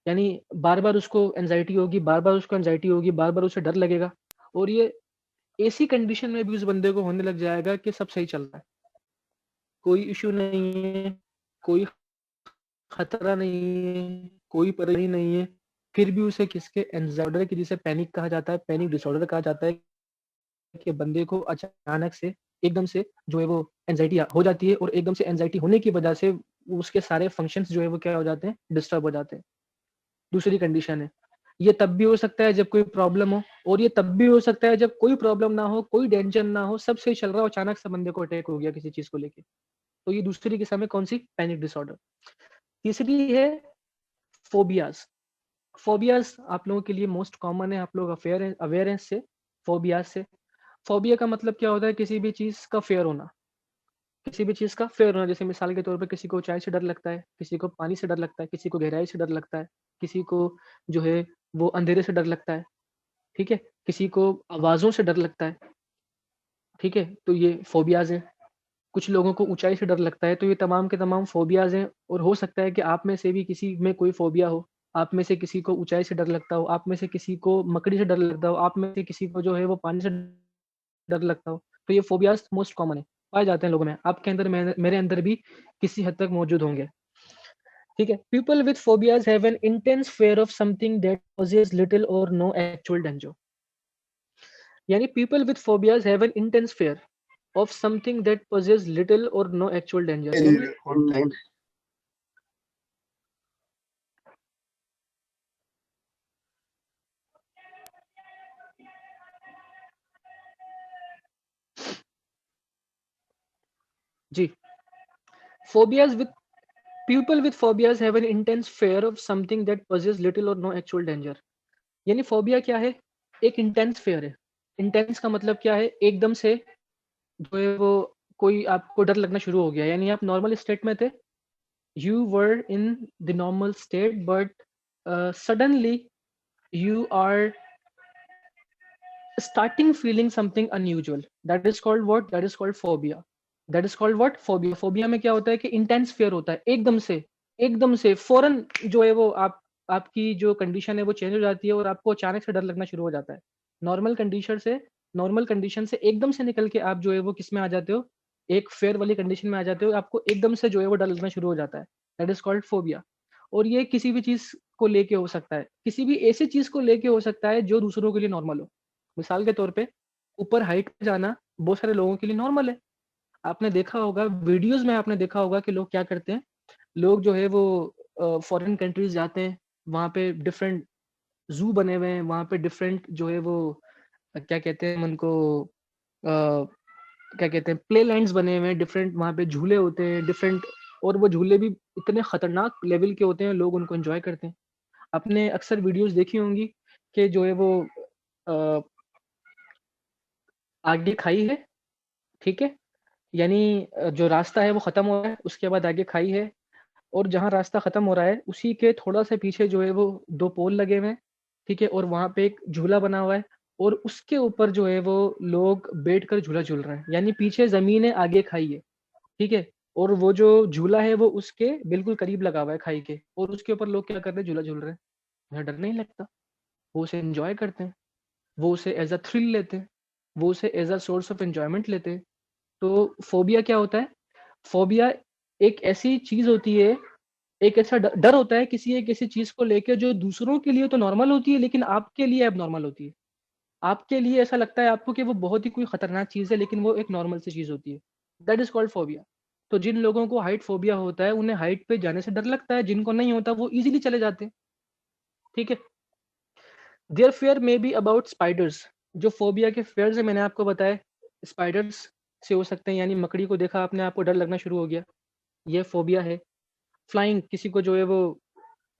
यानी बार बार उसको एंजाइटी होगी, बार बार उसको एंजाइटी होगी, बार बार उसे डर लगेगा और ये ऐसी कंडीशन में भी उस बंदे को होने लग जाएगा कि सब सही चल रहा है, कोई इशू नहीं है, कोई खतरा नहीं है, कोई परेशानी नहीं है, फिर भी उसे किसके एंजाइटी की, जिसे पैनिक कहा जाता है, पैनिक डिसऑर्डर कहा जाता है, कि बंदे को अचानक से एकदम से जो है वो एंजाइटी हो जाती है और एकदम से एंजाइटी होने की वजह से उसके सारे फंक्शंस जो है वो क्या हो जाते हैं? डिस्टर्ब हो जाते हैं। दूसरी कंडीशन है, ये तब भी हो सकता है जब कोई प्रॉब्लम हो और ये तब भी हो सकता है जब कोई प्रॉब्लम ना हो, कोई टेंशन ना हो, सब सही चल रहा हो, अचानक से बंदे को अटैक हो गया किसी चीज को लेके। तो ये दूसरी किस्म है कौन सी? Panic disorder. तीसरी है फोबियाज। फोबियाज आप लोगों के लिए मोस्ट कॉमन है, आप लोग अवेयर हैं इससे, फोबियाज से। फोबिया का मतलब क्या होता है? किसी भी चीज का फेयर होना, किसी भी चीज का फेयर होना। जैसे मिसाल के तौर पर किसी को ऊंचाई से डर लगता है, किसी को पानी से डर लगता है, किसी को गहराई से डर लगता है, किसी को जो है वो अंधेरे से डर लगता है, ठीक है, किसी को आवाजों से डर लगता है, ठीक है। तो ये फोबियाज हैं। कुछ लोगों को ऊंचाई से डर लगता है, तो ये तमाम के तमाम फोबियाज हैं और हो सकता है कि आप में से भी किसी में कोई फोबिया हो। आप में से किसी को ऊंचाई से डर लगता हो, आप में से किसी को मकड़ी से डर लगता हो, आप में से किसी को जो है वो पानी से डर लगता हो। तो ये फोबियाज मोस्ट कॉमन है, पाए जाते हैं लोगों में, आपके अंदर, मेरे अंदर भी किसी हद तक मौजूद होंगे, ठीक है। People with phobias have an intense fear of something that poses little or no actual danger. यानी people with phobias have an intense fear of something that poses little or no actual danger. जी, phobias with people with phobias have an intense fear of something that poses little or no actual danger. यानी phobia क्या है? एक intense fair है। Intense का मतलब क्या है? एकदम से जो है वो कोई आपको डर लगना शुरू हो गया, यानी आप नॉर्मल स्टेट में थे, you were in the normal state, but suddenly you are starting feeling something unusual. That is called what? That is called phobia. That is called what? Phobia. Phobia में क्या होता है कि इंटेंस फियर होता है, एकदम से फौरन जो है वो आपकी जो कंडीशन है वो चेंज हो जाती है और आपको अचानक से डर लगना शुरू हो जाता है। नॉर्मल कंडीशन से एकदम से निकल के आप जो है वो किस में आ जाते हो, एक फेयर वाली कंडीशन में आ जाते हो, आपको एकदम से जो है वो डर लगना शुरू हो जाता है। That is called phobia. और ये किसी भी चीज को लेके हो सकता है, किसी भी ऐसी चीज को लेके हो सकता है जो दूसरों के लिए नॉर्मल हो। मिसाल के तौर पे ऊपर हाइट पे जाना बहुत सारे लोगों के लिए नॉर्मल है। आपने देखा होगा वीडियोस में, आपने देखा होगा कि लोग क्या करते हैं, लोग जो है वो फॉरेन कंट्रीज जाते हैं, वहाँ पे डिफरेंट जू बने हुए हैं, वहाँ पे डिफरेंट जो है वो क्या कहते हैं उनको, क्या कहते हैं, प्ले लैंड्स बने हुए हैं, डिफरेंट वहाँ पे झूले होते हैं डिफरेंट, और वो झूले भी इतने खतरनाक लेवल के होते हैं, लोग उनको एंजॉय करते हैं। आपने अक्सर वीडियोस देखी होंगी कि जो है वो अ, आगे खाई है, ठीक है, यानी जो रास्ता है वो खत्म हो रहा है, उसके बाद आगे खाई है, और जहाँ रास्ता खत्म हो रहा है उसी के थोड़ा सा पीछे जो है वो 2 पोल लगे हुए हैं, ठीक है, और वहाँ पे एक झूला बना हुआ है, और उसके ऊपर जो है वो लोग बैठकर झूला झूल रहे हैं, यानी पीछे ज़मीन है, आगे खाई है, ठीक है, और वो जो झूला है वो उसके बिल्कुल करीब लगा हुआ है खाई के, और उसके ऊपर लोग क्या कर रहे हैं, झूला झूल रहे हैं। उन्हें डर नहीं लगता, वो उसे एन्जॉय करते हैं, वो उसे एज़ अ थ्रिल लेते हैं, वो उसे as a source of enjoyment लेते हैं। तो फ़ोबिया क्या होता है? फ़ोबिया एक ऐसी चीज़ होती है, एक ऐसा डर होता है किसी एक ऐसी चीज़ को लेके जो दूसरों के लिए तो नॉर्मल होती है, लेकिन आपके लिए एबनॉर्मल होती है। आपके लिए ऐसा लगता है आपको कि वो बहुत ही कोई खतरनाक चीज़ है, लेकिन वो एक नॉर्मल सी चीज़ होती है। That is called phobia. तो जिन लोगों को हाइट फ़ोबिया होता है, उन्हें हाइट पे जाने से डर लगता है, जिनको नहीं होता वो ईज़िली चले जाते हैं, ठीक है? Their fear may be about spiders. जो फ़ोबिया के फियर्स हैं मैंने आपको बताए, स्पाइडर्स से हो सकते हैं, यानी मकड़ी को देखा आपने, आपको डर लगना शुरू हो गया, ये फ़ोबिया है। फ्लाइंग, किसी को जो है वो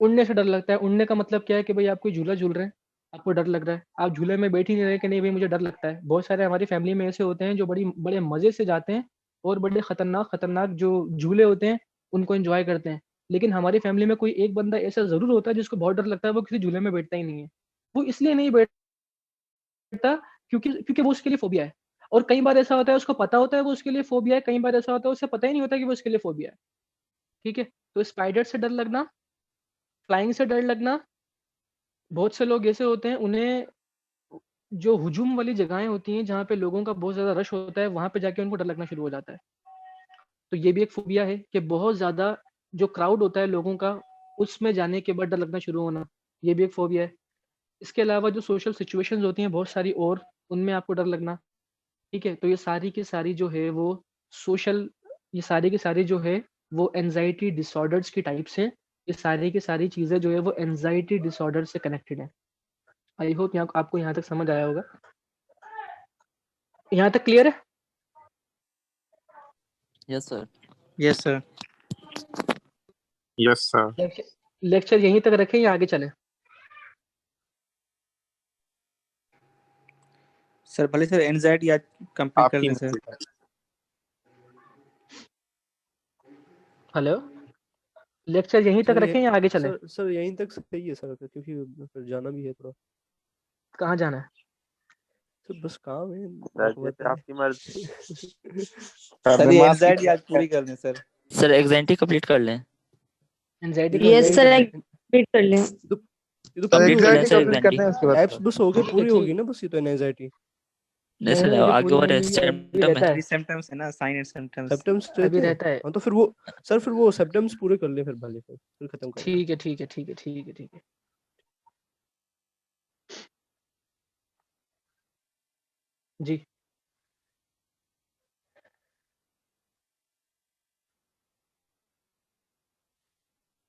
उड़ने से डर लगता है। उड़ने का मतलब क्या है कि भाई आप कोई झूला झूल रहे हैं, आपको डर लग रहा है, आप झूले में बैठ ही नहीं रहे कि नहीं भाई मुझे डर लगता है। बहुत सारे हमारी फैमिली में ऐसे होते हैं जो बड़े मज़े से जाते हैं और बड़े खतरनाक जो झूले होते हैं उनको एंजॉय करते हैं। लेकिन हमारी फैमिली में कोई एक बंदा ऐसा ज़रूर होता है जिसको बहुत डर लगता है, वो किसी झूले में बैठता ही नहीं है। वो इसलिए नहीं बैठता क्योंकि वो उसके लिए फ़ोबिया है। और कई बार ऐसा होता है उसको पता होता है वो उसके लिए फ़ोबिया है, कई बार ऐसा होता है उसे पता ही नहीं होता कि वो उसके लिए फ़ोबिया है। ठीक है? तो स्पाइडर से डर लगना, फ्लाइंग से डर लगना, बहुत से लोग ऐसे होते हैं उन्हें जो हुजूम वाली जगहें होती हैं जहाँ पे लोगों का बहुत ज़्यादा रश होता है, वहाँ पे जाके उनको डर लगना शुरू हो जाता है। तो ये भी एक फ़ोबिया है कि बहुत ज़्यादा जो क्राउड होता है लोगों का, उसमें जाने के बाद डर लगना शुरू होना, ये भी एक फ़ोबिया है। इसके अलावा जो सोशल सिचुएशंस होती हैं बहुत सारी और, उनमें आपको डर लगना, ठीक है? तो ये सारी की सारी जो है वो सोशल ये सारी की सारी जो है वो एंग्ज़ायटी डिसऑर्डर्स की टाइप्स हैं। ये सारी की सारी चीज़ें जो है वो एंग्ज़ायटी डिसऑर्डर से कनेक्टेड हैं। आई होप यहाँ आपको यहाँ तक समझ आया होगा। यहाँ तक क्लियर है? Yes, sir. Yes sir. Yes sir. Lecture यहीं तक रखें या आगे चलें? सर भले सर एंजाइटी आज कंप्लीट कर आपकी दें सर। मर्जी है। हेलो, लेक्चर यहीं तक सर रखें या आगे चलें? सर यहीं तक सही है सर, क्योंकि फिर जाना भी है थोड़ा। कहाँ जाना है? सर बस काम है, सर आपको जैसे पता है। आपकी मर्जी। सर ये एंजाइटी आज पूरी कर दें सर। सर एग्जाइटी कंप्लीट कर लें। एंजाइटी ये यस सर, कंप्लीट कंप्लीट कर लें। ये तो कंप्लीट कर लें एग्जैक्टली सर कंप्लीट करते एग्जाइटी। हैं उसके बाद एप्स बस हो गए, पूरी होगी ना बस, ये तो एंजाइटी। नहीं सर नहीं, अभी आगे पूरी और नहीं हुई है, अभी सिम्टम रहता है। है, अभी सिम्टम्स है ना, साइन एंड सिम्टम्स। सिम्टम्स अभी रहते हैं। रहता है। हाँ तो फिर वो सर, फिर वो सिम्टम्स पूरे कर ले फिर भले, फिर खत्म कर। ठीक है, ठीक है, ठीक है, ठीक है, ठीक है। जी,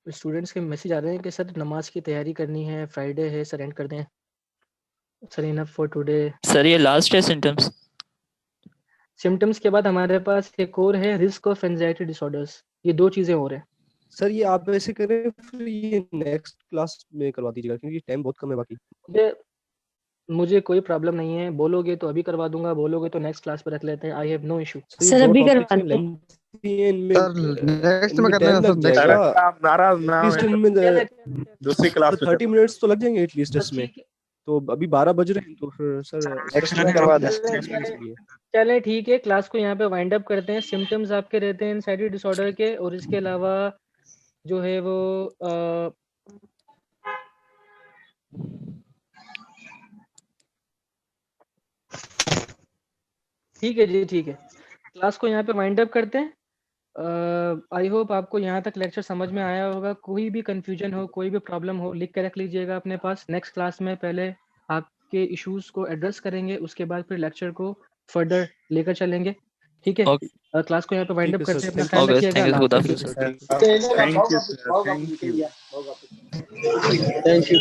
स्टूडेंट्स के मैसेज आ रहे हैं कि सर नमाज की तैयारी करनी है, फ्राइडे है, सर एंड कर दें। Sir enough for today. Sir ये लास्ट है सिम्टम्स। सिम्टम्स के बाद हमारे पास एक और है रिस्क ऑफ एंजाइटी डिसऑर्डर्स। ये 2 चीजें और हैं। सर ये आप ऐसे करें फिर ये नेक्स्ट क्लास में करवा दीजिएगा क्योंकि टाइम बहुत कम है बाकी। मुझे कोई प्रॉब्लम नहीं है, बोलोगे तो अभी करवा दूंगा, बोलोगे तो नेक्स्ट क्लास पे रख लेते हैं। I have no issue. Sir अभी करवा दो। नेक्स्ट में करना है सर, दूसरी क्लास में 30 मिनट्स तो लग जाएंगे एटलीस्ट इसमें। तो अभी 12 बज रहे हैं तो फिर सर नेक्स्ट में करवा दें। चलें ठीक है, क्लास को यहाँ पे वाइंड अप करते हैं। सिम्टम्स आपके रहते हैं एंजाइटी डिसऑर्डर के, और इसके अलावा जो है वो ठीक है जी, ठीक है। क्लास को यहाँ पे वाइंड अप करते हैं। आई होप आपको यहाँ तक लेक्चर समझ में आया होगा। कोई भी कंफ्यूजन हो, कोई भी प्रॉब्लम हो, लिख के रख लीजिएगा अपने पास। नेक्स्ट क्लास में पहले आपके इश्यूज को एड्रेस करेंगे, उसके बाद फिर लेक्चर को फर्दर लेकर चलेंगे। ठीक है, क्लास को यहाँ पे वाइंड अप करते हैं। अपना ख्याल रखिएगा। Thank you sir, thank you.